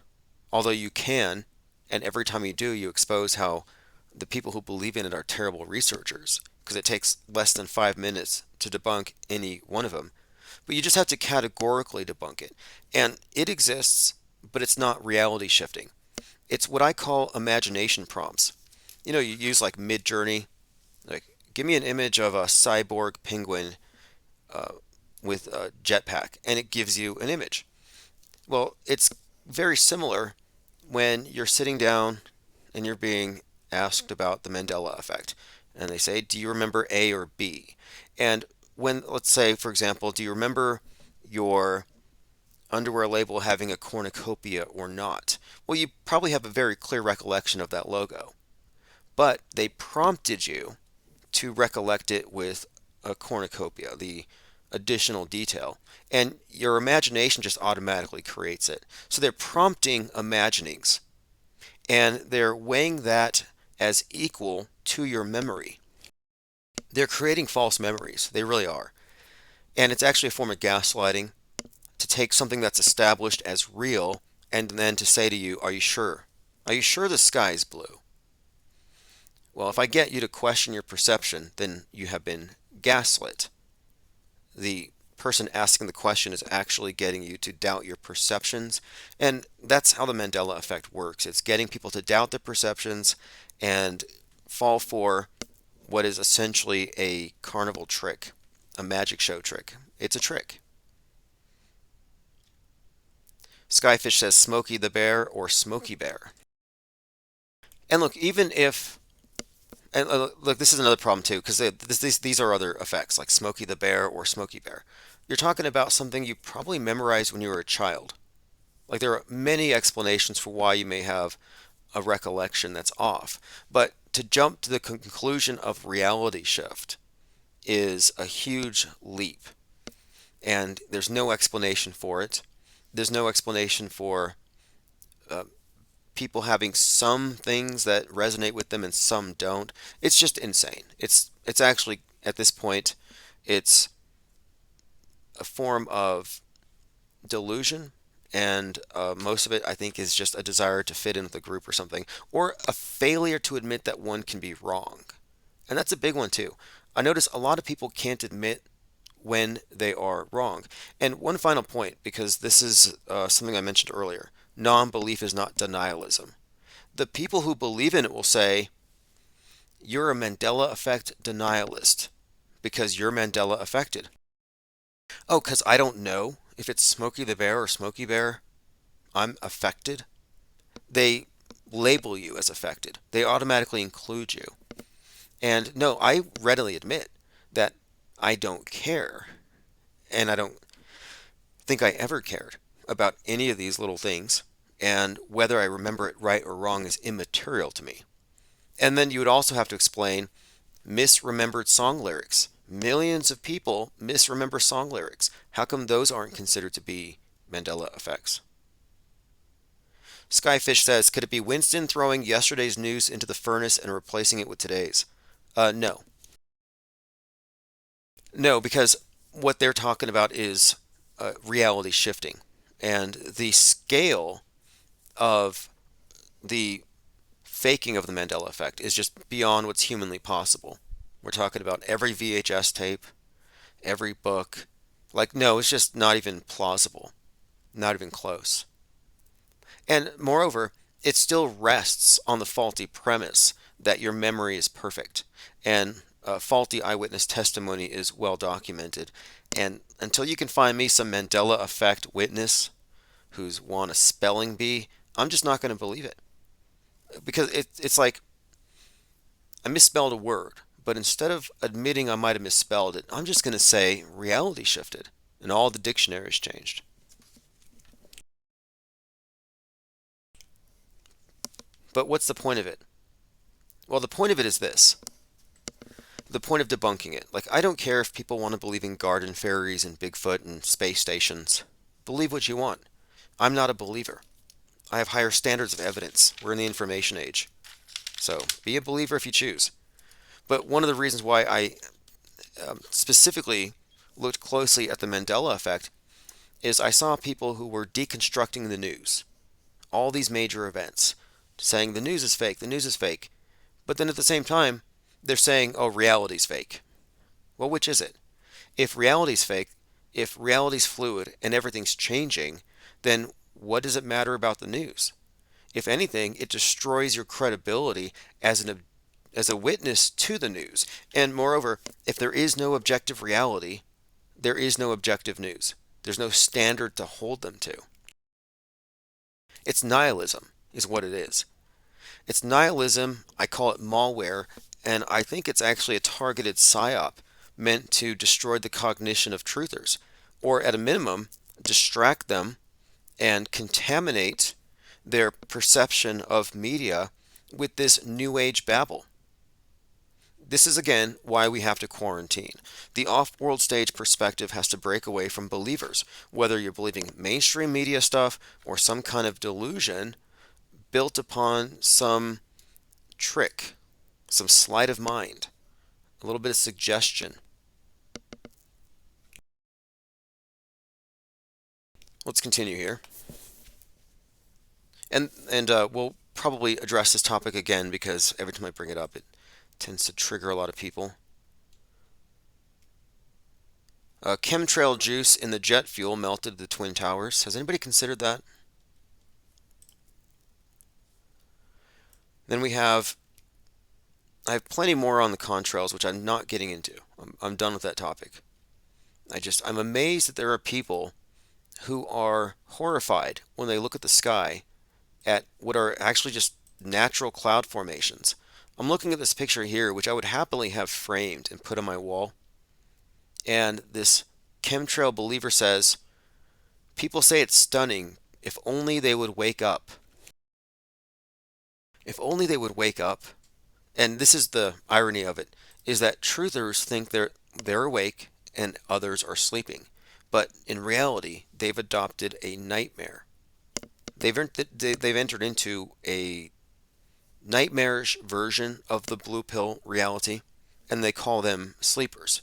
although you can, and every time you do, you expose how the people who believe in it are terrible researchers because it takes less than 5 minutes to debunk any one of them. But you just have to categorically debunk it. And it exists, but it's not reality shifting. It's what I call imagination prompts. You use like Midjourney, like give me an image of a cyborg penguin uh, with a jetpack, and it gives you an image. Well, it's very similar when you're sitting down and you're being asked about the Mandela effect. And they say, do you remember A or B? And when, let's say, for example, do you remember your underwear label having a cornucopia or not? Well, you probably have a very clear recollection of that logo, but they prompted you to recollect it with a cornucopia, the additional detail. And your imagination just automatically creates it. So they're prompting imaginings, and they're weighing that as equal to your memory. They're creating false memories. They really are. And it's actually a form of gaslighting to take something that's established as real and then to say to you, are you sure? Are you sure the sky is blue? Well, if I get you to question your perception, then you have been gaslit. The person asking the question is actually getting you to doubt your perceptions. And that's how the Mandela effect works. It's getting people to doubt their perceptions and fall for what is essentially a carnival trick, a magic show trick. It's a trick. Skyfish says Smokey the Bear or Smokey Bear. And look, even if, and look, this is another problem too, because these are other effects like Smokey the Bear or Smokey Bear. You're talking about something you probably memorized when you were a child. Like there are many explanations for why you may have a recollection that's off. But to jump to the conclusion of reality shift is a huge leap. And there's no explanation for it. There's no explanation for uh, people having some things that resonate with them and some don't. It's just insane. It's actually at this point, it's a form of delusion, and most of it I think is just a desire to fit in with a group or something, or a failure to admit that one can be wrong. And that's a big one too. I notice a lot of people can't admit when they are wrong. And one final point, because this is something I mentioned earlier, non-belief is not denialism. The people who believe in it will say, you're a Mandela effect denialist because you're Mandela affected. Oh, because I don't know if it's Smokey the Bear or Smokey Bear, I'm affected. They label you as affected. They automatically include you. And no, I readily admit that I don't care. And I don't think I ever cared about any of these little things. And whether I remember it right or wrong is immaterial to me. And then you would also have to explain misremembered song lyrics. Millions of people misremember song lyrics. How come those aren't considered to be Mandela effects? Skyfish says, could it be Winston throwing yesterday's news into the furnace and replacing it with today's? No. No, because what they're talking about is reality shifting. And the scale of the faking of the Mandela effect is just beyond what's humanly possible. We're talking about every VHS tape, every book. Like, no, it's just not even plausible, not even close. And moreover, it still rests on the faulty premise that your memory is perfect and faulty eyewitness testimony is well documented. And until you can find me some Mandela effect witness who's won a spelling bee, I'm just not going to believe it. Because it's like I misspelled a word, but instead of admitting I might have misspelled it, I'm just going to say reality shifted and all the dictionaries changed. But what's the point of it? Well, the point of it is this. The point of debunking it. Like, I don't care if people want to believe in garden fairies and Bigfoot and space stations. Believe what you want. I'm not a believer. I have higher standards of evidence. We're in the information age. So, be a believer if you choose. But one of the reasons why I specifically looked closely at the Mandela effect is I saw people who were deconstructing the news. All these major events. Saying the news is fake, the news is fake. But then at the same time, they're saying, oh, reality's fake. Well, which is it? If reality's fake, if reality's fluid and everything's changing, then what does it matter about the news? If anything, it destroys your credibility as a witness to the news. And moreover, if there is no objective reality, there is no objective news. There's no standard to hold them to. It's nihilism, is what it is. It's nihilism, I call it malware, and I think it's actually a targeted psyop meant to destroy the cognition of truthers, or at a minimum, distract them and contaminate their perception of media with this new age babble. This is again why we have to quarantine. The off world stage perspective has to break away from believers, whether you're believing mainstream media stuff or some kind of delusion built upon some trick, some sleight of mind, a little bit of suggestion. Let's continue here. And we'll probably address this topic again because every time I bring it up, it tends to trigger a lot of people. Chemtrail juice in the jet fuel melted the Twin Towers. Has anybody considered that? Then I have plenty more on the contrails, which I'm not getting into. I'm done with that topic. I'm amazed that there are people who are horrified when they look at the sky at what are actually just natural cloud formations. I'm looking at this picture here, which I would happily have framed and put on my wall. And this chemtrail believer says, people say it's stunning. If only they would wake up. If only they would wake up. And this is the irony of it, is that truthers think they're awake and others are sleeping. But in reality, they've adopted a nightmare. They've entered into a nightmarish version of the blue pill reality, and they call them sleepers.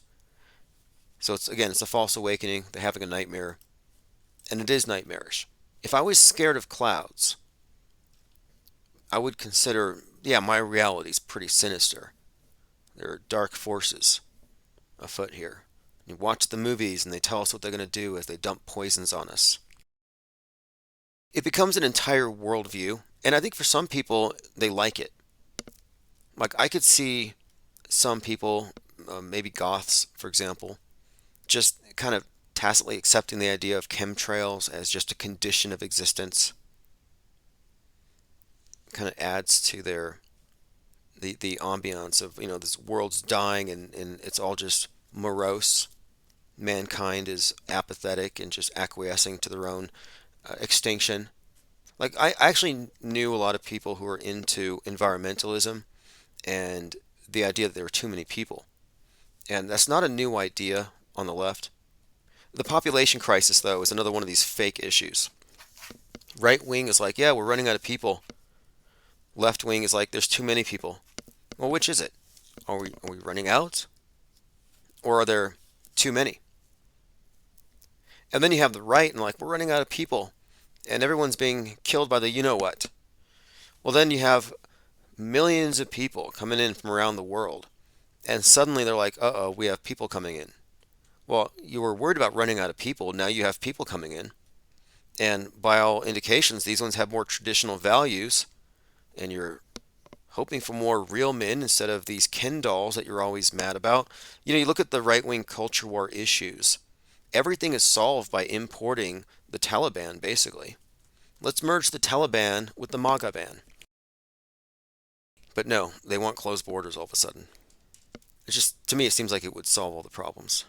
So it's a false awakening. They're having a nightmare, and it is nightmarish. If I was scared of clouds, I would consider, yeah, my reality is pretty sinister. There are dark forces afoot here. You watch the movies and they tell us what they're going to do as they dump poisons on us. It becomes an entire worldview, and I think for some people, they like it. Like, I could see some people, maybe goths, for example, just kind of tacitly accepting the idea of chemtrails as just a condition of existence. Kind of adds to the ambiance of, this world's dying and it's all just morose. Mankind is apathetic and just acquiescing to their own extinction. Like, I actually knew a lot of people who were into environmentalism and the idea that there were too many people. And that's not a new idea on the left. The population crisis, though, is another one of these fake issues. Right wing is like, yeah, we're running out of people. Left wing is like, there's too many people. Well, which is it? Are we running out? Or are there too many? And then you have the right and like, we're running out of people. And everyone's being killed by the you-know-what. Well, then you have millions of people coming in from around the world. And suddenly they're like, uh-oh, we have people coming in. Well, you were worried about running out of people. Now you have people coming in. And by all indications, these ones have more traditional values. And you're hoping for more real men instead of these Ken dolls that you're always mad about. You look at the right-wing culture war issues. Everything is solved by importing the Taliban, basically. Let's merge the Taliban with the MAGA ban. But no, they want closed borders all of a sudden. It's just, to me, it seems like it would solve all the problems.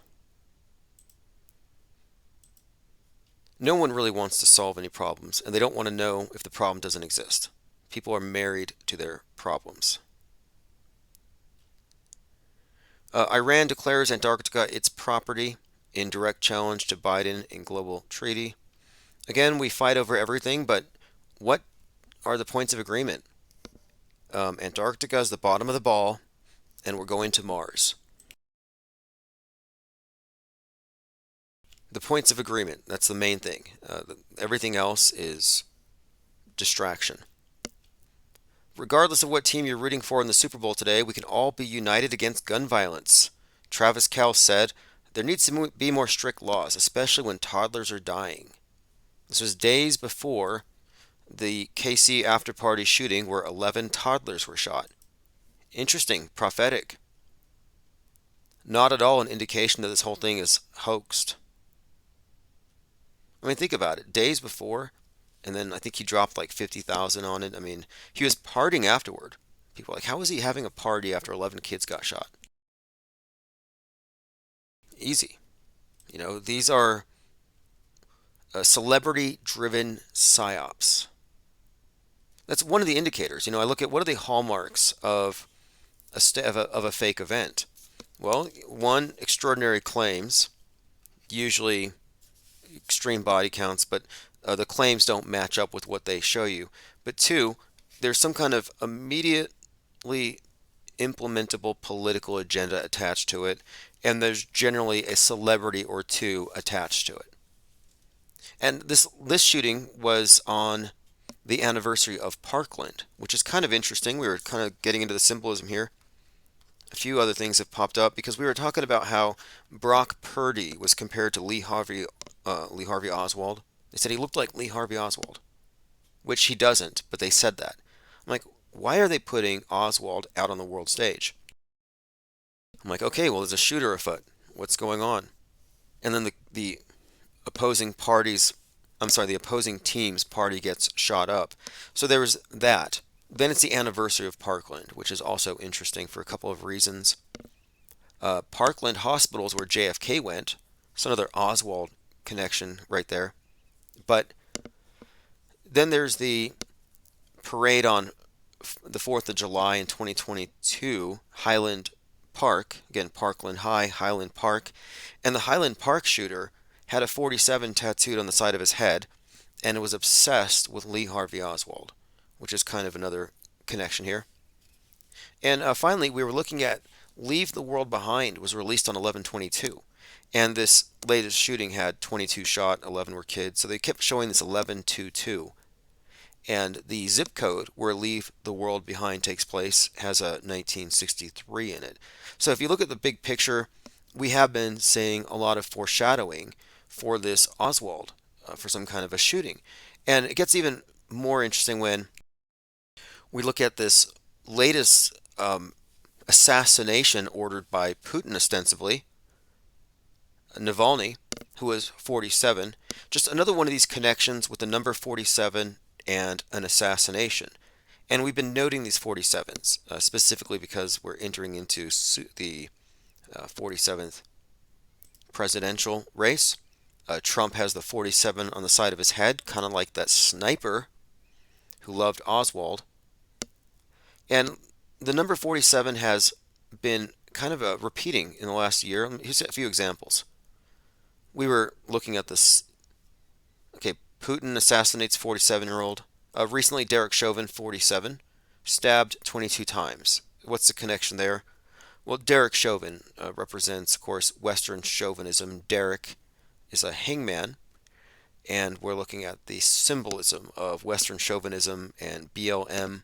No one really wants to solve any problems, and they don't want to know if the problem doesn't exist. People are married to their problems. Iran declares Antarctica its property in direct challenge to Biden in global treaty. Again, we fight over everything, but what are the points of agreement? Antarctica is the bottom of the ball, and we're going to Mars. The points of agreement, that's the main thing. Everything else is distraction. Regardless of what team you're rooting for in the Super Bowl today, we can all be united against gun violence. Travis Kelce said, there needs to be more strict laws, especially when toddlers are dying. This was days before the KC after party shooting where 11 toddlers were shot. Interesting, prophetic. Not at all an indication that this whole thing is hoaxed. I mean, think about it. Days before, and then I think he dropped like 50,000 on it. I mean, he was partying afterward. People are like, how is he having a party after 11 kids got shot? Easy. These are celebrity-driven psyops. That's one of the indicators. I look at what are the hallmarks of of a fake event. Well, one, extraordinary claims, usually extreme body counts, but the claims don't match up with what they show you. But two, there's some kind of immediately implementable political agenda attached to it, and there's generally a celebrity or two attached to it. And this shooting was on the anniversary of Parkland, which is kind of interesting. We were kind of getting into the symbolism here. A few other things have popped up because we were talking about how Brock Purdy was compared to Lee Harvey Oswald. They said he looked like Lee Harvey Oswald, which he doesn't, but they said that. I'm like, why are they putting Oswald out on the world stage? I'm like, okay, well, there's a shooter afoot. What's going on? And then the opposing parties, I'm sorry, the opposing team's party gets shot up. So there was that. Then it's the anniversary of Parkland, which is also interesting for a couple of reasons. Parkland Hospital is where JFK went. So another Oswald connection right there. But then there's the parade on the 4th of July in 2022, Highland Park, again, Parkland High, Highland Park. And the Highland Park shooter had a 47 tattooed on the side of his head and was obsessed with Lee Harvey Oswald, which is kind of another connection here. And finally, we were looking at Leave the World Behind was released on 11/22. And this latest shooting had 22 shot, 11 were kids. So they kept showing this 11/22. And the zip code where Leave the World Behind takes place has a 1963 in it. So if you look at the big picture, we have been seeing a lot of foreshadowing for this Oswald, for some kind of a shooting. And it gets even more interesting when we look at this latest assassination ordered by Putin, ostensibly, Navalny, who was 47. Just another one of these connections with the number 47 and an assassination. And we've been noting these 47s, specifically because we're entering into the 47th presidential race. Trump has the 47 on the side of his head, kind of like that sniper who loved Oswald. And the number 47 has been kind of repeating in the last year. Here's a few examples. We were looking at this. Okay, Putin assassinates 47-year-old. Recently, Derek Chauvin, 47, stabbed 22 times. What's the connection there? Well, Derek Chauvin represents, of course, Western chauvinism. Derek is a hangman, and we're looking at the symbolism of Western chauvinism and BLM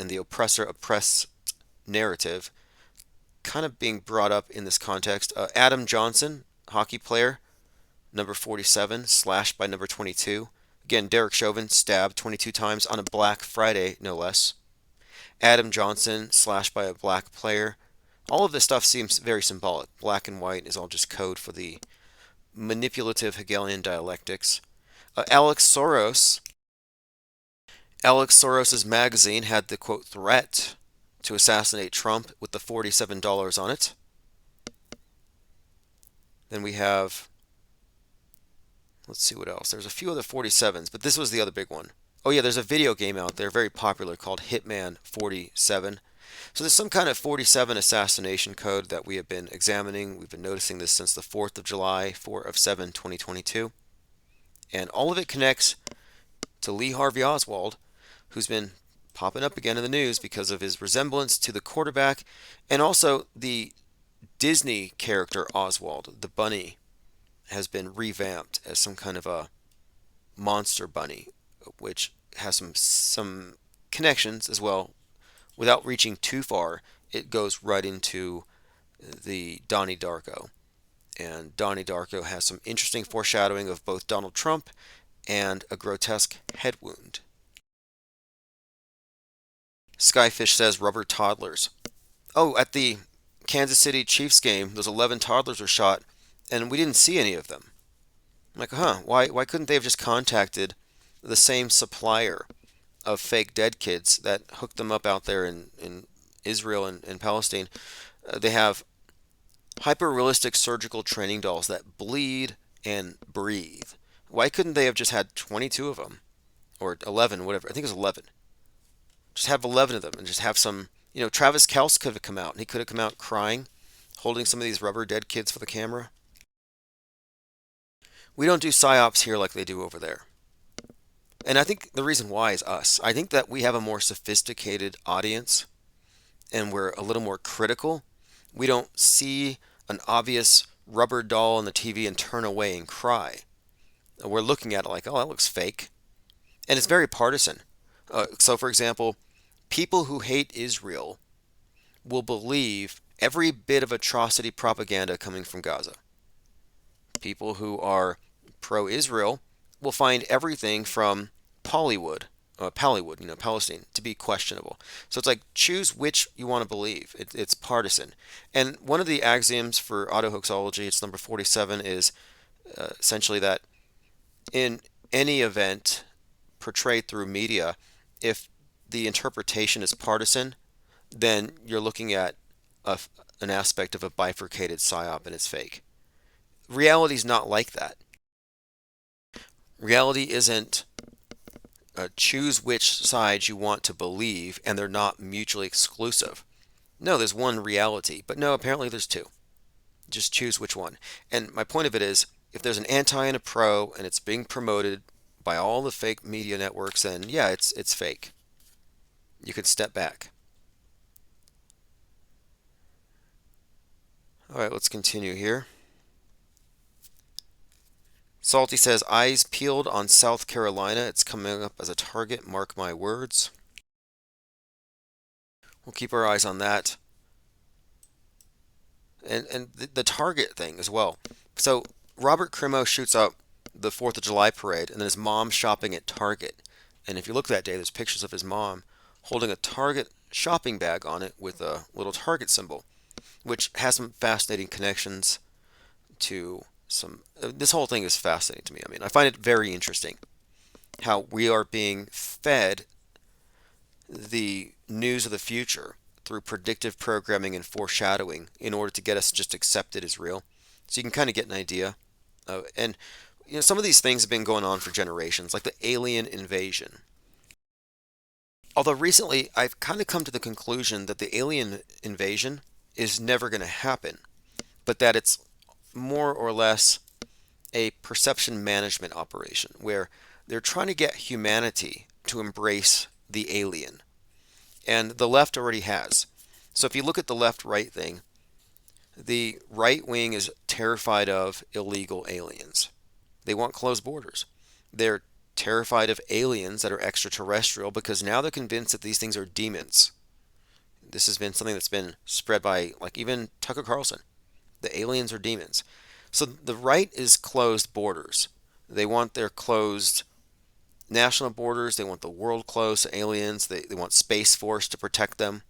and the oppressor-oppressed narrative kind of being brought up in this context. Adam Johnson, hockey player, number 47, slashed by number 22. Again, Derek Chauvin stabbed 22 times on a Black Friday, no less. Adam Johnson slashed by a black player. All of this stuff seems very symbolic. Black and white is all just code for the manipulative Hegelian dialectics. Alex Soros's magazine had the quote threat to assassinate Trump with the $47 on it. Then we have, let's see what else. There's a few other 47s, but this was the other big one. Oh yeah, there's a video game out there, very popular, called Hitman 47. So there's some kind of 47 assassination code that we have been examining. We've been noticing this since the 4th of July, 4/7/2022. And all of it connects to Lee Harvey Oswald, who's been popping up again in the news because of his resemblance to the quarterback and also the Disney character Oswald, the bunny, has been revamped as some kind of a monster bunny, which has some connections as well. Without reaching too far, it goes right into the Donnie Darko. And Donnie Darko has some interesting foreshadowing of both Donald Trump and a grotesque head wound. Skyfish says rubber toddlers. Oh, at the Kansas City Chiefs game, those 11 toddlers were shot, and we didn't see any of them. I'm like, why couldn't they have just contacted the same supplier of fake dead kids that hooked them up out there in Israel and Palestine? They have hyper realistic surgical training dolls that bleed and breathe. Why couldn't they have just had 22 of them? Or 11, whatever. I think it was 11. Just have 11 of them and just have some. Travis Kelce could have come out and he could have come out crying, holding some of these rubber dead kids for the camera. We don't do psyops here like they do over there. And I think the reason why is us. I think that we have a more sophisticated audience and we're a little more critical. We don't see an obvious rubber doll on the TV and turn away and cry. We're looking at it like, oh, that looks fake. And it's very partisan. So, for example, people who hate Israel will believe every bit of atrocity propaganda coming from Gaza. People who are pro-Israel will find everything from Palestine, to be questionable. So it's like choose which you want to believe. It's partisan. And one of the axioms for autohoaxology, it's number 47, is essentially that in any event portrayed through media, if the interpretation is partisan, then you're looking at an aspect of a bifurcated psyop and it's fake. Reality's not like that. Reality isn't choose which side you want to believe and they're not mutually exclusive. No, there's one reality, but no, apparently there's two. Just choose which one. And my point of it is, if there's an anti and a pro and it's being promoted by all the fake media networks, then yeah, it's fake. You could step back. All right, let's continue here. Salty says, eyes peeled on South Carolina. It's coming up as a target, mark my words. We'll keep our eyes on that. And the Target thing as well. So Robert Crimo shoots up the 4th of July parade and then his mom shopping at Target. And if you look that day, there's pictures of his mom holding a Target shopping bag on it with a little Target symbol, which has some fascinating connections to some. This whole thing is fascinating to me. I mean, I find it very interesting how we are being fed the news of the future through predictive programming and foreshadowing in order to get us to just accept it as real. So you can kind of get an idea. And some of these things have been going on for generations, like the alien invasion. Although recently I've kind of come to the conclusion that the alien invasion is never going to happen, but that it's more or less a perception management operation where they're trying to get humanity to embrace the alien. And the left already has. So if you look at the left-right thing, the right wing is terrified of illegal aliens. They want closed borders. They're terrified of aliens that are extraterrestrial because now they're convinced that these things are demons. This has been something that's been spread by, like, even Tucker Carlson. The aliens are demons. So the right is closed borders. They want their closed national borders. They want the world closed to aliens. They want Space Force to protect them.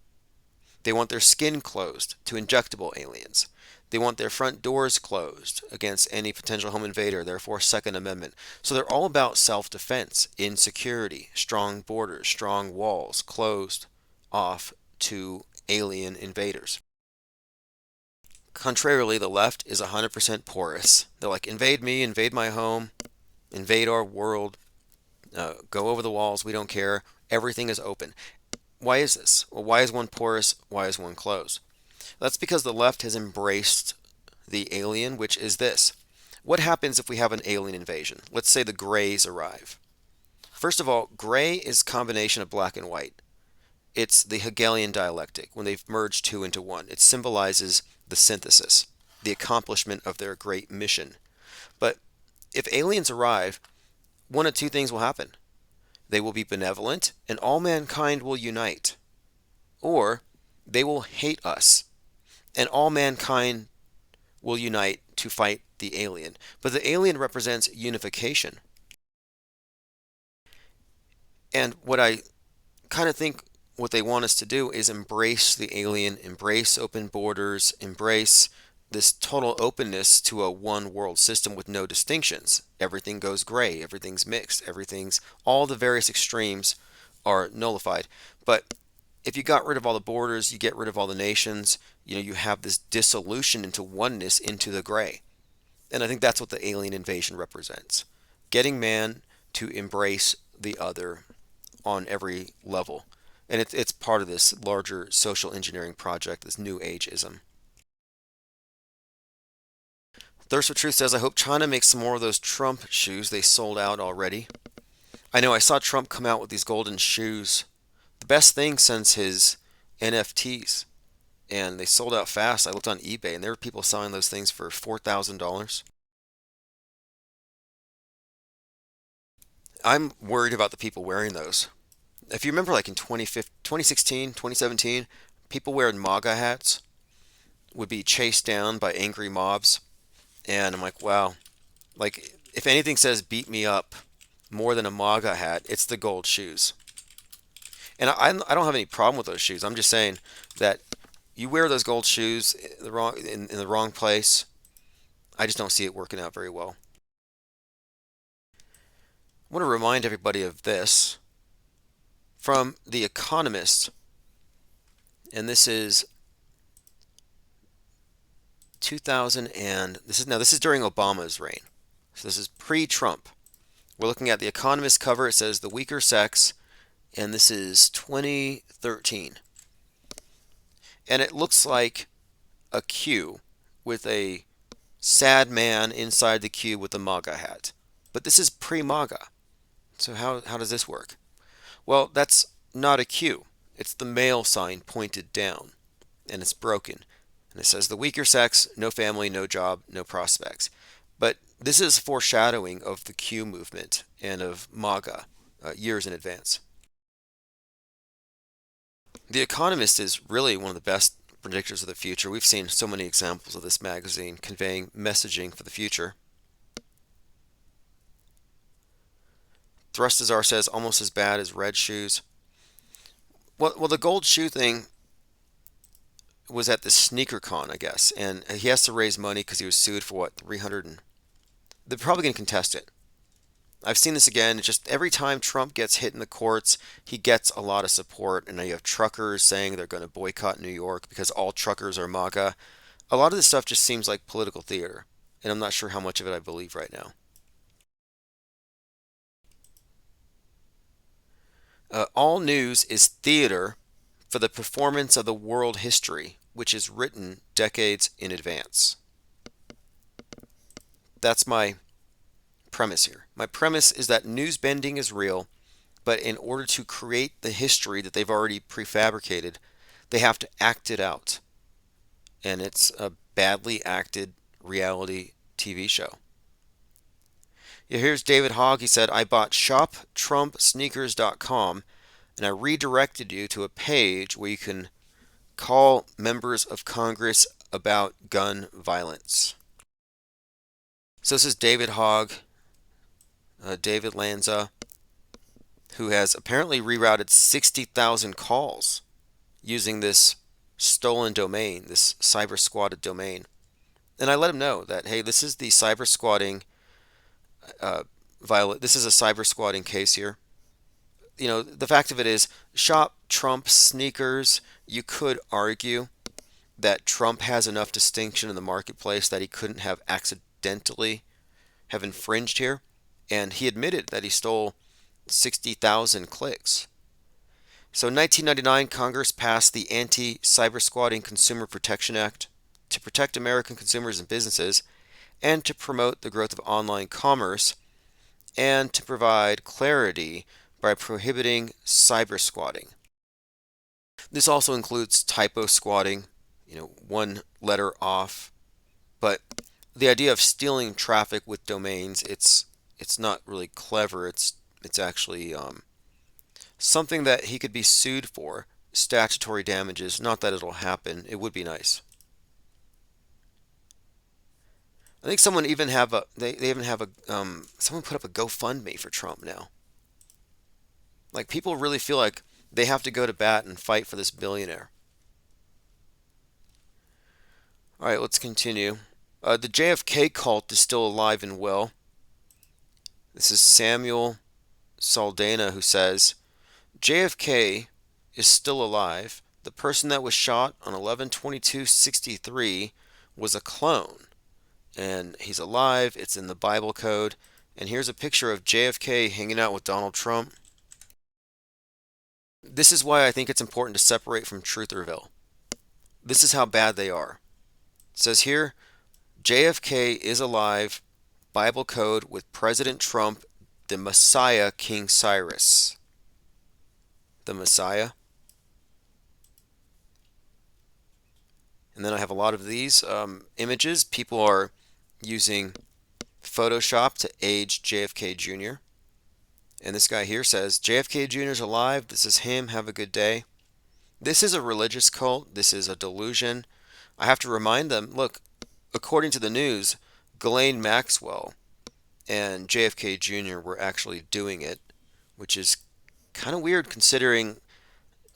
They want their skin closed to injectable aliens. They want their front doors closed against any potential home invader, therefore Second Amendment. So they're all about self-defense, insecurity, strong borders, strong walls, closed off to alien invaders. Contrarily, the left is 100% porous. They're like, invade me, invade my home, invade our world, go over the walls, we don't care. Everything is open. Why is this? Well, why is one porous? Why is one closed? That's because the left has embraced the alien, which is this. What happens if we have an alien invasion? Let's say the Greys arrive. First of all, gray is a combination of black and white. It's the Hegelian dialectic, when they've merged two into one. It symbolizes the synthesis, the accomplishment of their great mission. But if aliens arrive, one of two things will happen. they will be benevolent, and all mankind will unite. Or they will hate us, and all mankind will unite to fight the alien. But the alien represents unification. And what I kind of think what they want us to do is embrace the alien, embrace open borders, embrace this total openness to a one world system with no distinctions. Everything goes gray, everything's mixed, all the various extremes are nullified. But if you got rid of all the borders, you get rid of all the nations, you have this dissolution into oneness into the gray. And I think that's what the alien invasion represents. Getting man to embrace the other on every level. And it's part of this larger social engineering project, this new ageism. Thirst for Truth says, I hope China makes some more of those Trump shoes. They sold out already. I know, I saw Trump come out with these golden shoes. The best thing since his NFTs. And they sold out fast. I looked on eBay and there were people selling those things for $4,000. I'm worried about the people wearing those. If you remember, like in 2016, 2017, people wearing MAGA hats would be chased down by angry mobs. And I'm like, wow. Like, if anything says beat me up more than a MAGA hat, it's the gold shoes. And I don't have any problem with those shoes. I'm just saying that you wear those gold shoes in the wrong place. I just don't see it working out very well. I want to remind everybody of this from The Economist, and this is 2000 and this is during Obama's reign. So this is pre-Trump. We're looking at The Economist cover. It says the weaker sex, and this is 2013. And it looks like a queue with a sad man inside the queue with a MAGA hat. But this is pre-MAGA. So how does this work? Well, that's not a queue. It's the male sign pointed down, and it's broken. And it says the weaker sex, no family, no job, no prospects. But this is foreshadowing of the Q movement and of MAGA years in advance. The Economist is really one of the best predictors of the future. We've seen so many examples of this magazine conveying messaging for the future. Thrustazar says almost as bad as red shoes. Well, the gold shoe thing was at the SneakerCon, I guess, and he has to raise money because he was sued for what, 300 and they're probably going to contest it. I've seen this again. It's just every time Trump gets hit in the courts, he gets a lot of support, and now you have truckers saying they're going to boycott New York because all truckers are MAGA. A lot of this stuff just seems like political theater, and I'm not sure how much of it I believe right now. All news is theater for the performance of the world history, which is written decades in advance. That's my premise here. My premise is that news bending is real, but in order to create the history that they've already prefabricated, they have to act it out. And it's a badly acted reality TV show. Yeah, here's David Hogg. He said, I bought shoptrumpsneakers.com and I redirected you to a page where you can call members of Congress about gun violence. So this is David Hogg, David Lanza, who has apparently rerouted 60,000 calls using this stolen domain, this cyber squatted domain. And I let him know that, hey, this is the cyber squatting this is a cyber squatting case here. The fact of it is, shop Trump sneakers, you could argue that Trump has enough distinction in the marketplace that he couldn't have accidentally have infringed here. And he admitted that he stole 60,000 clicks. So in 1999, Congress passed the Anti-Cybersquatting Consumer Protection Act to protect American consumers and businesses, and to promote the growth of online commerce, and to provide clarity by prohibiting cyber squatting. This also includes typo squatting, one letter off. But the idea of stealing traffic with domains, it's not really clever. It's actually something that he could be sued for, statutory damages. Not that it'll happen. It would be nice. I think someone even have a they even have a someone put up a GoFundMe for Trump now. Like people really feel like they have to go to bat and fight for this billionaire. All right, let's continue. The JFK cult is still alive and well. This is Samuel Saldana who says JFK is still alive. The person that was shot on 11/22/63 was a clone, and he's alive. It's in the Bible code. And here's a picture of JFK hanging out with Donald Trump. This is why I think it's important to separate from Trutherville. This is how bad they are. It says here, JFK is alive, Bible code with President Trump, the Messiah, King Cyrus. The Messiah. And then I have a lot of these images. People are using Photoshop to age JFK Jr. And this guy here says, JFK Jr. is alive. This is him. Have a good day. This is a religious cult. This is a delusion. I have to remind them, look, according to the news, Ghislaine Maxwell and JFK Jr. were actually doing it, which is kind of weird considering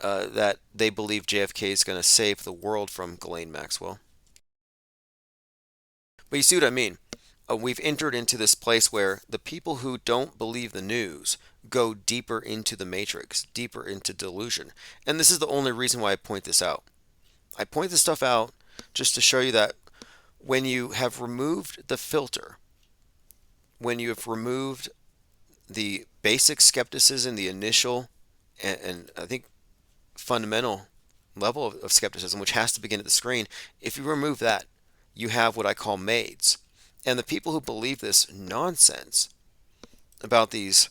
that they believe JFK is going to save the world from Ghislaine Maxwell. But you see what I mean? We've entered into this place where the people who don't believe the news go deeper into the matrix, deeper into delusion. And this is the only reason why I point this out. I point this stuff out just to show you that when you have removed the filter, when you have removed the basic skepticism, the initial, and I think fundamental level of skepticism, which has to begin at the screen, if you remove that, you have what I call maids. And the people who believe this nonsense about these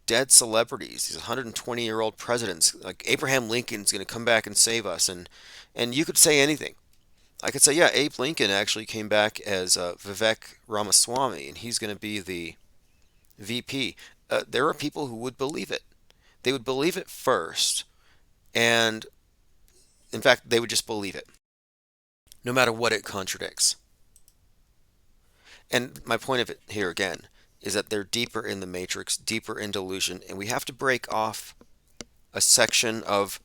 dead celebrities, these 120-year-old presidents, like Abraham Lincoln's going to come back and save us, and you could say anything. I could say, yeah, Abe Lincoln actually came back as Vivek Ramaswamy, and he's going to be the VP. There are people who would believe it. They would believe it first, and in fact, they would just believe it, no matter what it contradicts. And my point of it here again is that they're deeper in the matrix, deeper in delusion, and we have to break off a section of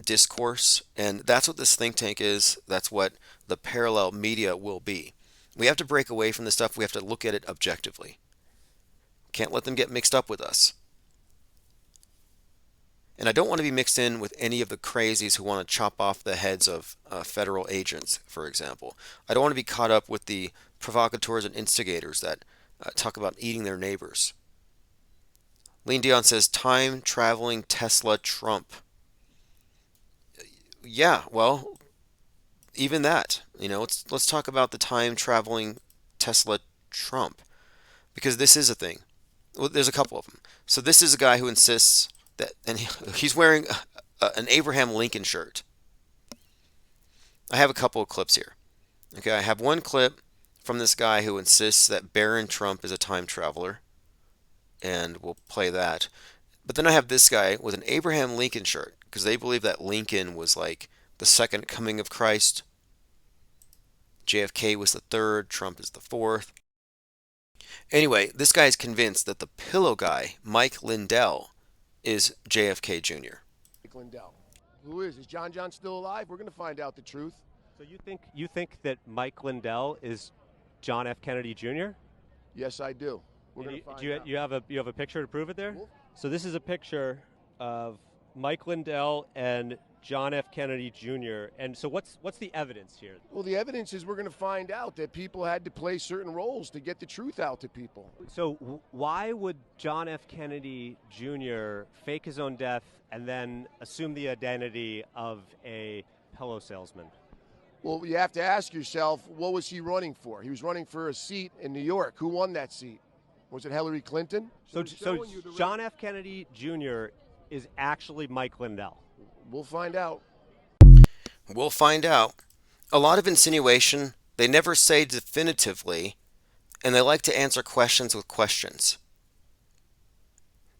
discourse, and that's what this think tank is. That's what the parallel media will be. We have to break away from this stuff. We have to look at it objectively. Can't let them get mixed up with us. And I don't want to be mixed in with any of the crazies who want to chop off the heads of federal agents, for example. I don't want to be caught up with the provocateurs and instigators that talk about eating their neighbors. Lean Dion says, time traveling Tesla Trump. Yeah, well, even that. Let's talk about the time traveling Tesla Trump, because this is a thing. Well, there's a couple of them. So this is a guy who insists that, and he's wearing an Abraham Lincoln shirt. I have a couple of clips here. Okay, I have one clip from this guy who insists that Barron Trump is a time traveler, and we'll play that. But then I have this guy with an Abraham Lincoln shirt, because they believe that Lincoln was like the second coming of Christ. JFK was the third, Trump is the fourth. Anyway, this guy is convinced that the pillow guy, Mike Lindell, is JFK Jr. Mike Lindell. Who is? Is John still alive? We're going to find out the truth. So you think that Mike Lindell is John F. Kennedy Jr.? Yes, I do. We're going to find out. You have a picture to prove it there? Cool. So this is a picture of Mike Lindell and John F. Kennedy Jr. And so what's the evidence here? Well, the evidence is we're going to find out that people had to play certain roles to get the truth out to people. So why would John F. Kennedy Jr. fake his own death and then assume the identity of a pillow salesman? Well, you have to ask yourself, what was he running for? He was running for a seat in New York. Who won that seat? Was it Hillary Clinton? So John F. Kennedy Jr. is actually Mike Lindell. We'll find out. We'll find out. A lot of insinuation. They never say definitively, and they like to answer questions with questions.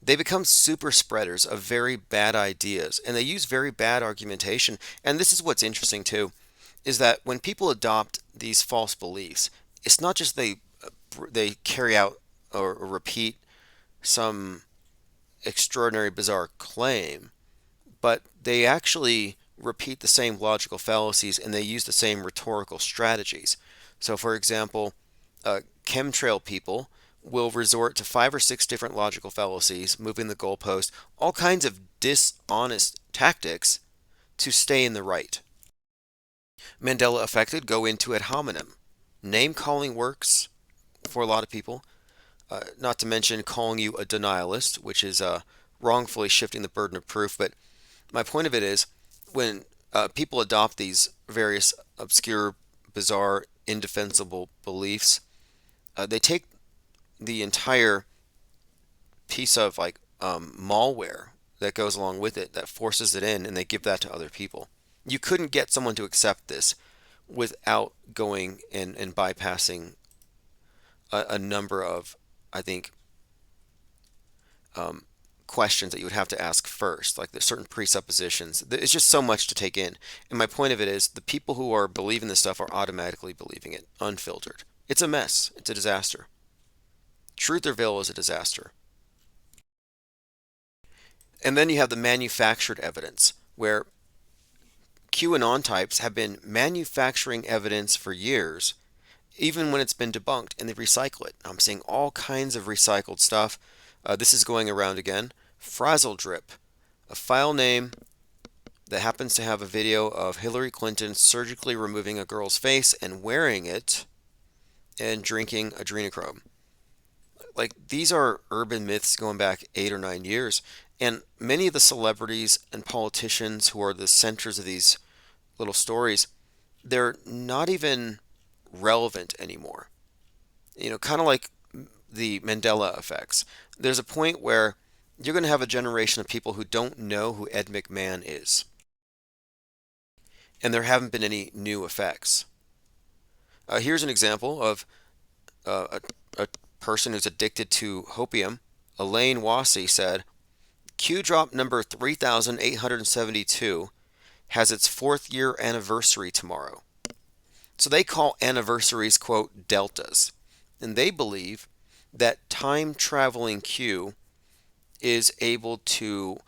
They become super spreaders of very bad ideas, and they use very bad argumentation. And this is what's interesting too, is that when people adopt these false beliefs, it's not just they carry out or repeat some extraordinary, bizarre claim, but they actually repeat the same logical fallacies and they use the same rhetorical strategies. So, for example, chemtrail people will resort to 5 or 6 different logical fallacies, moving the goalpost, all kinds of dishonest tactics to stay in the right. Mandela affected go into ad hominem. Name calling works for a lot of people, not to mention calling you a denialist, which is wrongfully shifting the burden of proof. But my point of it is when people adopt these various obscure, bizarre, indefensible beliefs, they take the entire piece of like malware that goes along with it that forces it in and they give that to other people. You couldn't get someone to accept this without going and bypassing a number of, I think, questions that you would have to ask first, like there's certain presuppositions. It's just so much to take in. And my point of it is the people who are believing this stuff are automatically believing it, unfiltered. It's a mess. It's a disaster. Trutherville is a disaster. And then you have the manufactured evidence, where QAnon types have been manufacturing evidence for years, even when it's been debunked, and they recycle it. I'm seeing all kinds of recycled stuff. This is going around again. Frazzle Drip, a file name that happens to have a video of Hillary Clinton surgically removing a girl's face and wearing it and drinking adrenochrome. Like, these are urban myths going back 8 or 9 years, and many of the celebrities and politicians who are the centers of these little stories, they're not even relevant anymore. You know, kind of like the Mandela effects. There's a point where you're going to have a generation of people who don't know who Ed McMahon is. And there haven't been any new effects. Here's an example of a person who's addicted to hopium. Elaine Wassey said, Q drop number 3872 has its 4th year anniversary tomorrow. So they call anniversaries, quote, deltas. And they believe that time traveling Q is able to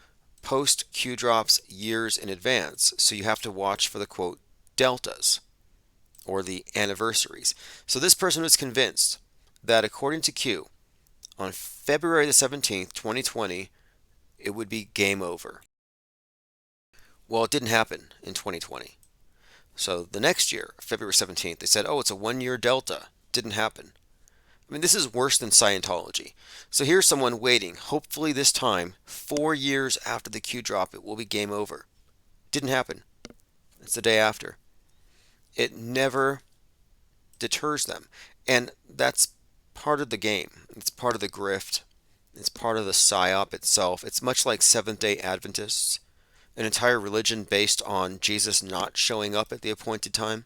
post Q drops years in advance. So you have to watch for the, quote, deltas or the anniversaries. So this person was convinced that according to Q, on February the 17th, 2020, it would be game over. Well, it didn't happen in 2020. So the next year, February 17th, they said, oh, it's a 1-year delta. Didn't happen. I mean, this is worse than Scientology. So here's someone waiting. Hopefully this time, 4 years after the Q drop, it will be game over. Didn't happen. It's the day after. It never deters them. And that's part of the game. It's part of the grift. It's part of the psyop itself. It's much like Seventh-day Adventists, an entire religion based on Jesus not showing up at the appointed time,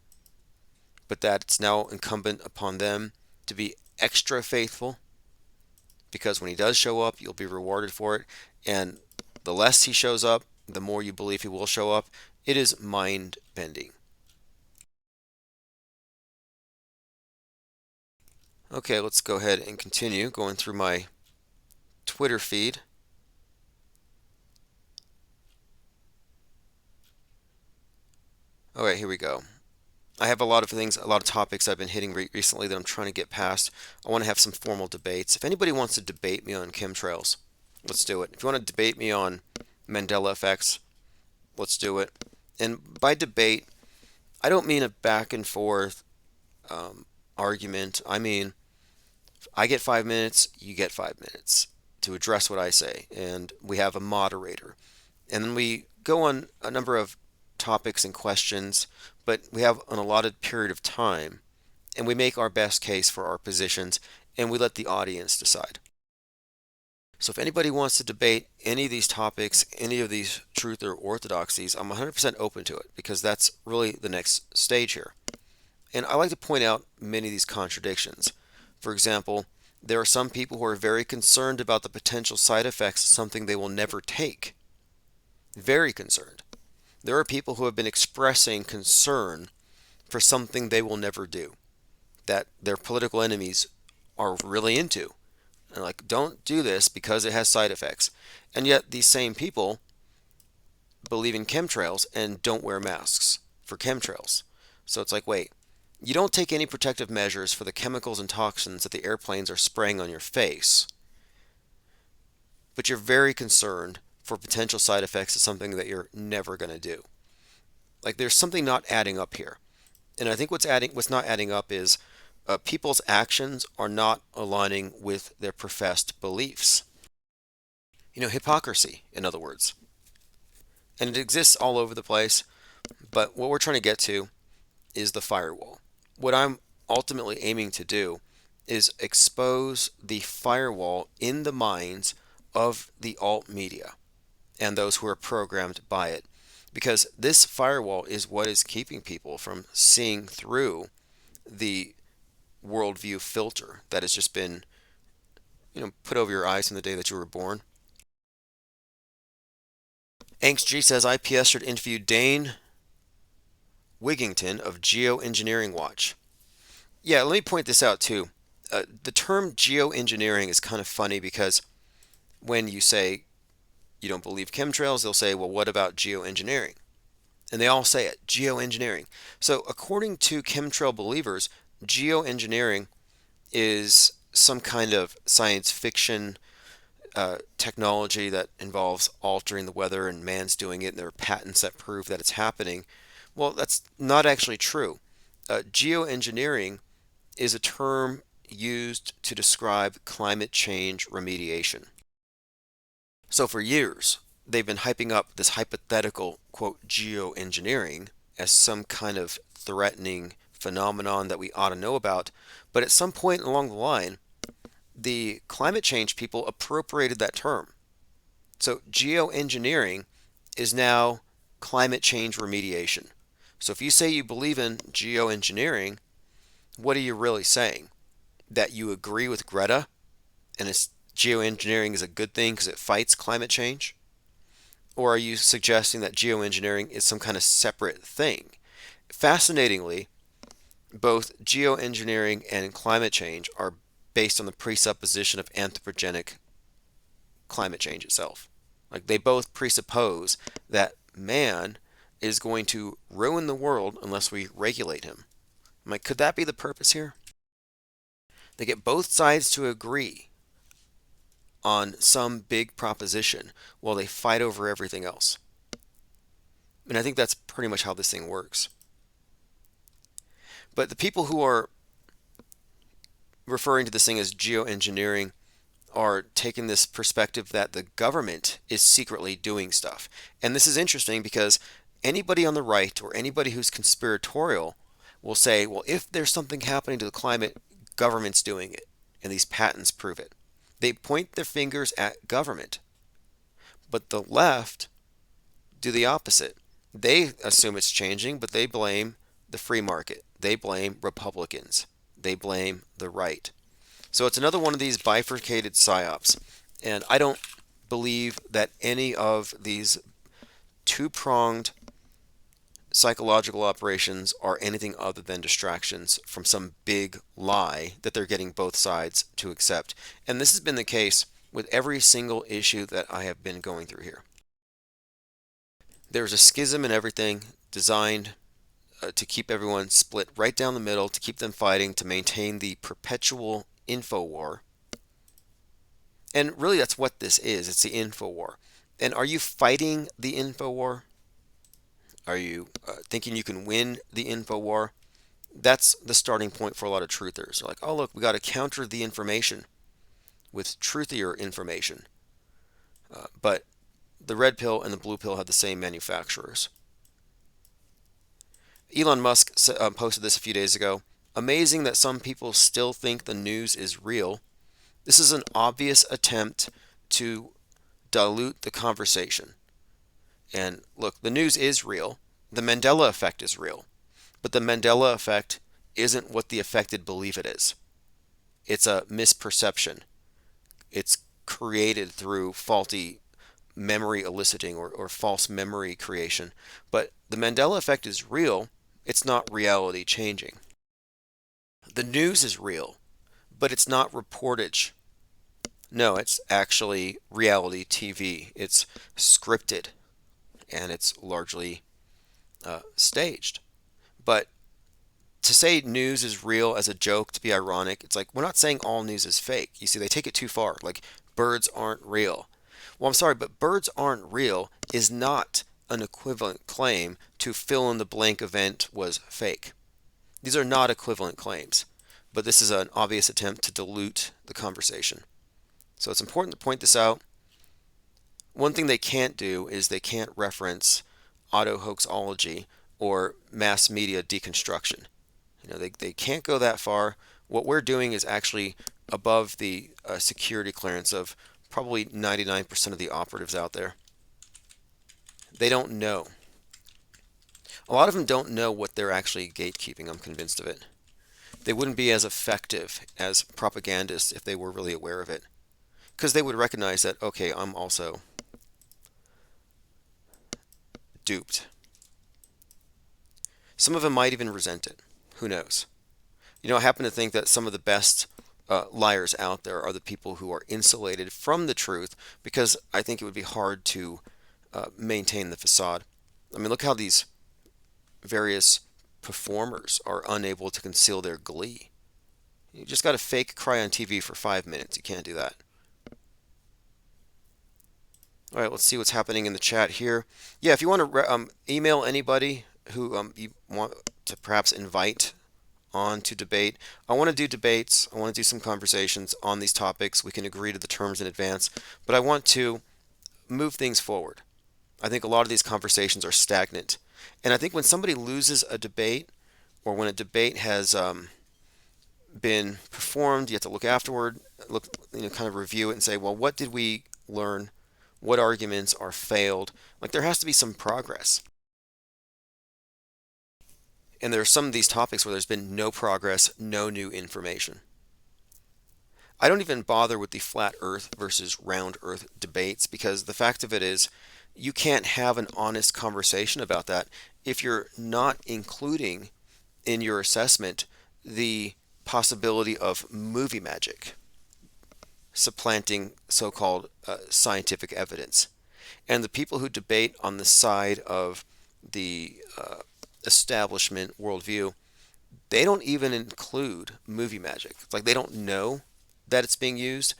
but that it's now incumbent upon them to be extra faithful, because when he does show up, you'll be rewarded for it. And the less he shows up, the more you believe he will show up. It is mind-bending. Okay, let's go ahead and continue going through my Twitter feed. All right, here we go. I have a lot of things, a lot of topics I've been hitting recently that I'm trying to get past. I want to have some formal debates. If anybody wants to debate me on chemtrails, let's do it. If you want to debate me on Mandela effects, let's do it. And by debate, I don't mean a back and forth argument. I mean, I get 5 minutes, you get 5 minutes to address what I say, and we have a moderator. And then we go on a number of topics and questions, but we have an allotted period of time, and we make our best case for our positions, and we let the audience decide. So if anybody wants to debate any of these topics, any of these truth or orthodoxies, I'm 100% open to it, because that's really the next stage here. And I like to point out many of these contradictions. For example, There are some people who are very concerned about the potential side effects of something they will never take. Very concerned. There are people who have been expressing concern for something they will never do, that their political enemies are really into. And like, don't do this because it has side effects. And yet these same people believe in chemtrails and don't wear masks for chemtrails. So it's like, wait, you don't take any protective measures for the chemicals and toxins that the airplanes are spraying on your face, but you're very concerned for potential side effects of something that you're never going to do. Like, there's something not adding up here. And I think what's not adding up is people's actions are not aligning with their professed beliefs. Hypocrisy, in other words. And it exists all over the place, but what we're trying to get to is the firewall. What I'm ultimately aiming to do is expose the firewall in the minds of the alt media and those who are programmed by it. Because this firewall is what is keeping people from seeing through the worldview filter that has just been, put over your eyes from the day that you were born. Angst G says, IPS should interview Dane Wigington of Geoengineering Watch. Yeah, let me point this out too. The term geoengineering is kind of funny because when you say you don't believe chemtrails, they'll say, well, what about geoengineering? And they all say it, geoengineering. So according to chemtrail believers, geoengineering is some kind of science fiction technology that involves altering the weather, and man's doing it, and there are patents that prove that it's happening. Well, that's not actually true. Geoengineering is a term used to describe climate change remediation. So for years, they've been hyping up this hypothetical, quote, geoengineering as some kind of threatening phenomenon that we ought to know about. But at some point along the line, the climate change people appropriated that term. So geoengineering is now climate change remediation. So if you say you believe in geoengineering, what are you really saying? That you agree with Greta and geoengineering is a good thing because it fights climate change? Or are you suggesting that geoengineering is some kind of separate thing? Fascinatingly, both geoengineering and climate change are based on the presupposition of anthropogenic climate change itself. Like, they both presuppose that man is going to ruin the world unless we regulate him. I'm like, could that be the purpose here? They get both sides to agree on some big proposition while they fight over everything else. And I think that's pretty much how this thing works. But the people who are referring to this thing as geoengineering are taking this perspective that the government is secretly doing stuff. And this is interesting because anybody on the right or anybody who's conspiratorial will say, well, if there's something happening to the climate, government's doing it, and these patents prove it. They point their fingers at government. But the left do the opposite. They assume it's changing, but they blame the free market. They blame Republicans. They blame the right. So it's another one of these bifurcated psyops. And I don't believe that any of these two-pronged psychological operations are anything other than distractions from some big lie that they're getting both sides to accept. And this has been the case with every single issue that I have been going through here. There's a schism in everything designed to keep everyone split right down the middle, to keep them fighting, to maintain the perpetual info war. And really that's what this is. It's the info war. And are you fighting the info war? Are you thinking you can win the info war? That's the starting point for a lot of truthers. They're like, oh look, we got to counter the information with truthier information. But the red pill and the blue pill have the same manufacturers. Elon Musk posted this a few days ago. Amazing that some people still think the news is real. This is an obvious attempt to dilute the conversation. And look, the news is real. The Mandela effect is real. But the Mandela effect isn't what the affected believe it is. It's a misperception. It's created through faulty memory eliciting or false memory creation. But the Mandela effect is real. It's not reality changing. The news is real, but it's not reportage. No, it's actually reality TV. It's scripted and it's largely staged. But to say news is real as a joke, to be ironic, it's like we're not saying all news is fake. You see, they take it too far. Like birds aren't real. Well, I'm sorry, but birds aren't real is not an equivalent claim to fill in the blank event was fake. These are not equivalent claims, but this is an obvious attempt to dilute the conversation. So it's important to point this out. One thing they can't do is they can't reference auto-hoaxology or mass media deconstruction. They can't go that far. What we're doing is actually above the security clearance of probably 99% of the operatives out there. They don't know. A lot of them don't know what they're actually gatekeeping, I'm convinced of it. They wouldn't be as effective as propagandists if they were really aware of it. Because they would recognize that, okay, I'm also duped. Some of them might even resent it. Who knows? I happen to think that some of the best liars out there are the people who are insulated from the truth, because I think it would be hard to maintain the facade. I mean, look how these various performers are unable to conceal their glee. You just got to fake cry on TV for 5 minutes. You can't do that. All right, let's see what's happening in the chat here. Yeah, if you want to email anybody who you want to perhaps invite on to debate. I want to do debates. I want to do some conversations on these topics. We can agree to the terms in advance, but I want to move things forward. I think a lot of these conversations are stagnant. And I think when somebody loses a debate, or when a debate has been performed, you have to look afterward, kind of review it and say, well, what did we learn? What arguments are failed? Like, there has to be some progress. And there are some of these topics where there's been no progress, no new information. I don't even bother with the flat earth versus round earth debates, because the fact of it is you can't have an honest conversation about that if you're not including in your assessment the possibility of movie magic supplanting so-called scientific evidence. And the people who debate on the side of the establishment worldview, they don't even include movie magic. It's like they don't know that it's being used.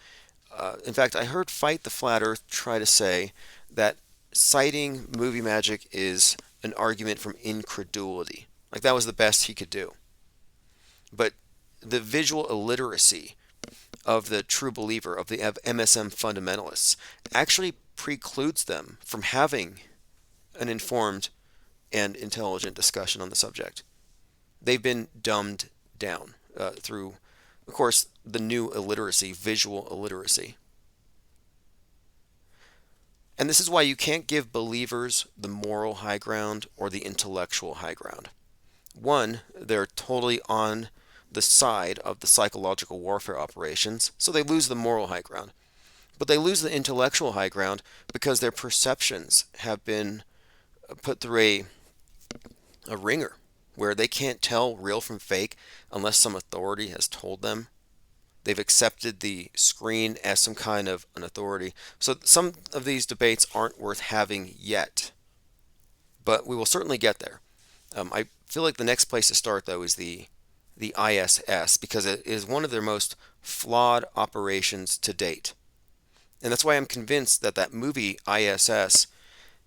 In fact, I heard Fight the Flat Earth try to say that citing movie magic is an argument from incredulity. Like, that was the best he could do. But the visual illiteracy of the true believer, of the MSM fundamentalists, actually precludes them from having an informed and intelligent discussion on the subject. They've been dumbed down through, of course, the new illiteracy, visual illiteracy. And this is why you can't give believers the moral high ground or the intellectual high ground. One, they're totally on the side of the psychological warfare operations, so they lose the moral high ground. But they lose the intellectual high ground because their perceptions have been put through a ringer where they can't tell real from fake unless some authority has told them. They've accepted the screen as some kind of an authority. So some of these debates aren't worth having yet, but we will certainly get there. I feel like the next place to start, though, is the ISS, because it is one of their most flawed operations to date. And that's why I'm convinced that that movie ISS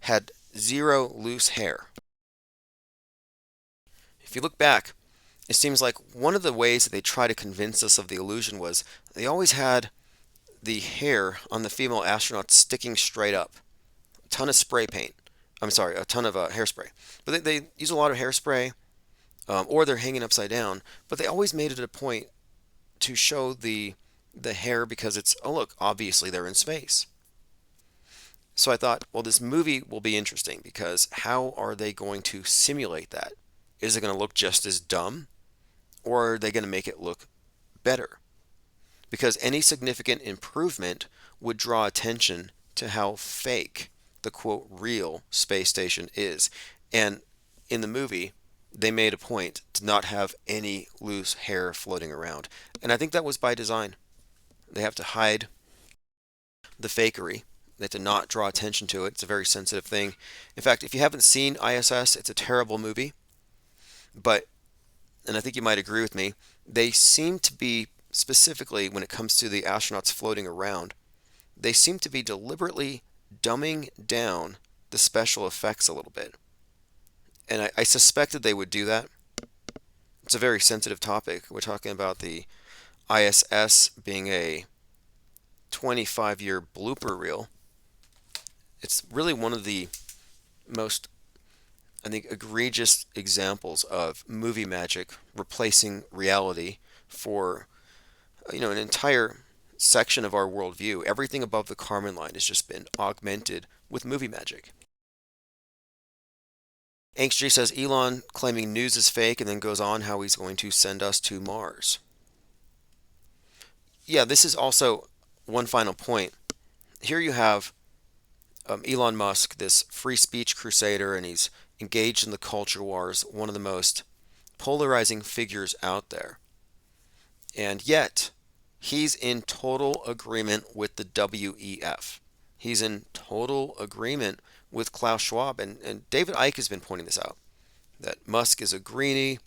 had zero loose hair. If you look back, it seems like one of the ways that they try to convince us of the illusion was they always had the hair on the female astronauts sticking straight up. A ton of spray paint. I'm sorry, a ton of hairspray. But they use a lot of hairspray, or they're hanging upside down. But they always made it a point to show the hair because it's, oh look, obviously they're in space. So I thought, well, this movie will be interesting because how are they going to simulate that? Is it going to look just as dumb, or are they going to make it look better? because any significant improvement would draw attention to how fake the quote real space station is. And in the movie, they made a point to not have any loose hair floating around. And I think that was by design. They have to hide the fakery. They have to not draw attention to it. It's a very sensitive thing. In fact, if you haven't seen ISS, it's a terrible movie. But, and I think you might agree with me, they seem to be, specifically when it comes to the astronauts floating around, they seem to be deliberately dumbing down the special effects a little bit. And I suspected they would do that. It's a very sensitive topic. We're talking about the ISS being a 25-year blooper reel. It's really one of the most, I think, egregious examples of movie magic replacing reality for, an entire section of our worldview. Everything above the Kármán line has just been augmented with movie magic. Angst says Elon claiming news is fake and then goes on how he's going to send us to Mars. Yeah, this is also one final point. Here you have Elon Musk, this free speech crusader, and he's engaged in the culture wars, one of the most polarizing figures out there. And yet, he's in total agreement with the WEF. He's in total agreement with Klaus Schwab. And David Icke has been pointing this out, that Musk is a greenie.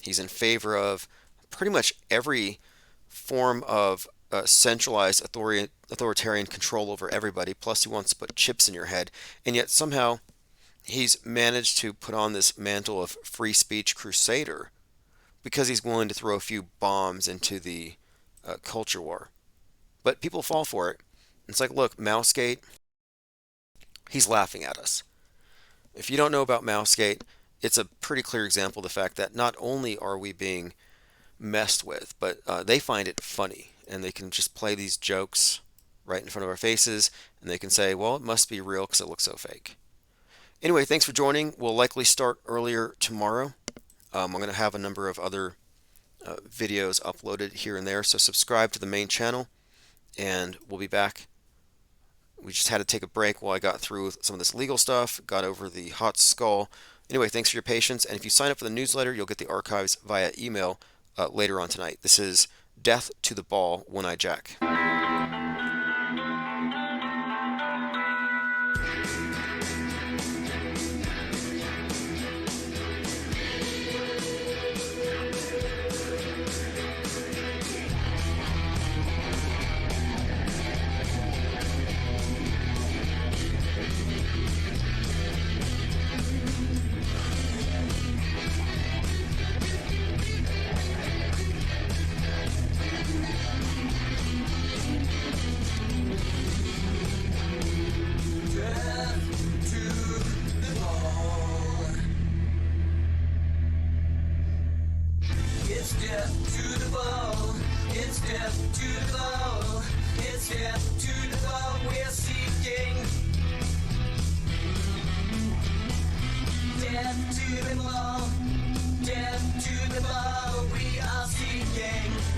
He's in favor of pretty much every form of centralized authoritarian control over everybody. Plus, he wants to put chips in your head. And yet, somehow, he's managed to put on this mantle of free speech crusader because he's willing to throw a few bombs into the culture war. But people fall for it. It's like, look, Mousegate, he's laughing at us. If you don't know about Mousegate, it's a pretty clear example of the fact that not only are we being messed with, but they find it funny. And they can just play these jokes right in front of our faces. And they can say, well, it must be real because it looks so fake. Anyway, thanks for joining. We'll likely start earlier tomorrow. I'm going to have a number of other videos uploaded here and there. So subscribe to the main channel. And we'll be back. We just had to take a break while I got through some of this legal stuff, got over the hot skull. Anyway, thanks for your patience. And if you sign up for the newsletter, you'll get the archives via email later on tonight. This is Death to the Ball, One-Eye Jack. Death to the ball, we are seeking.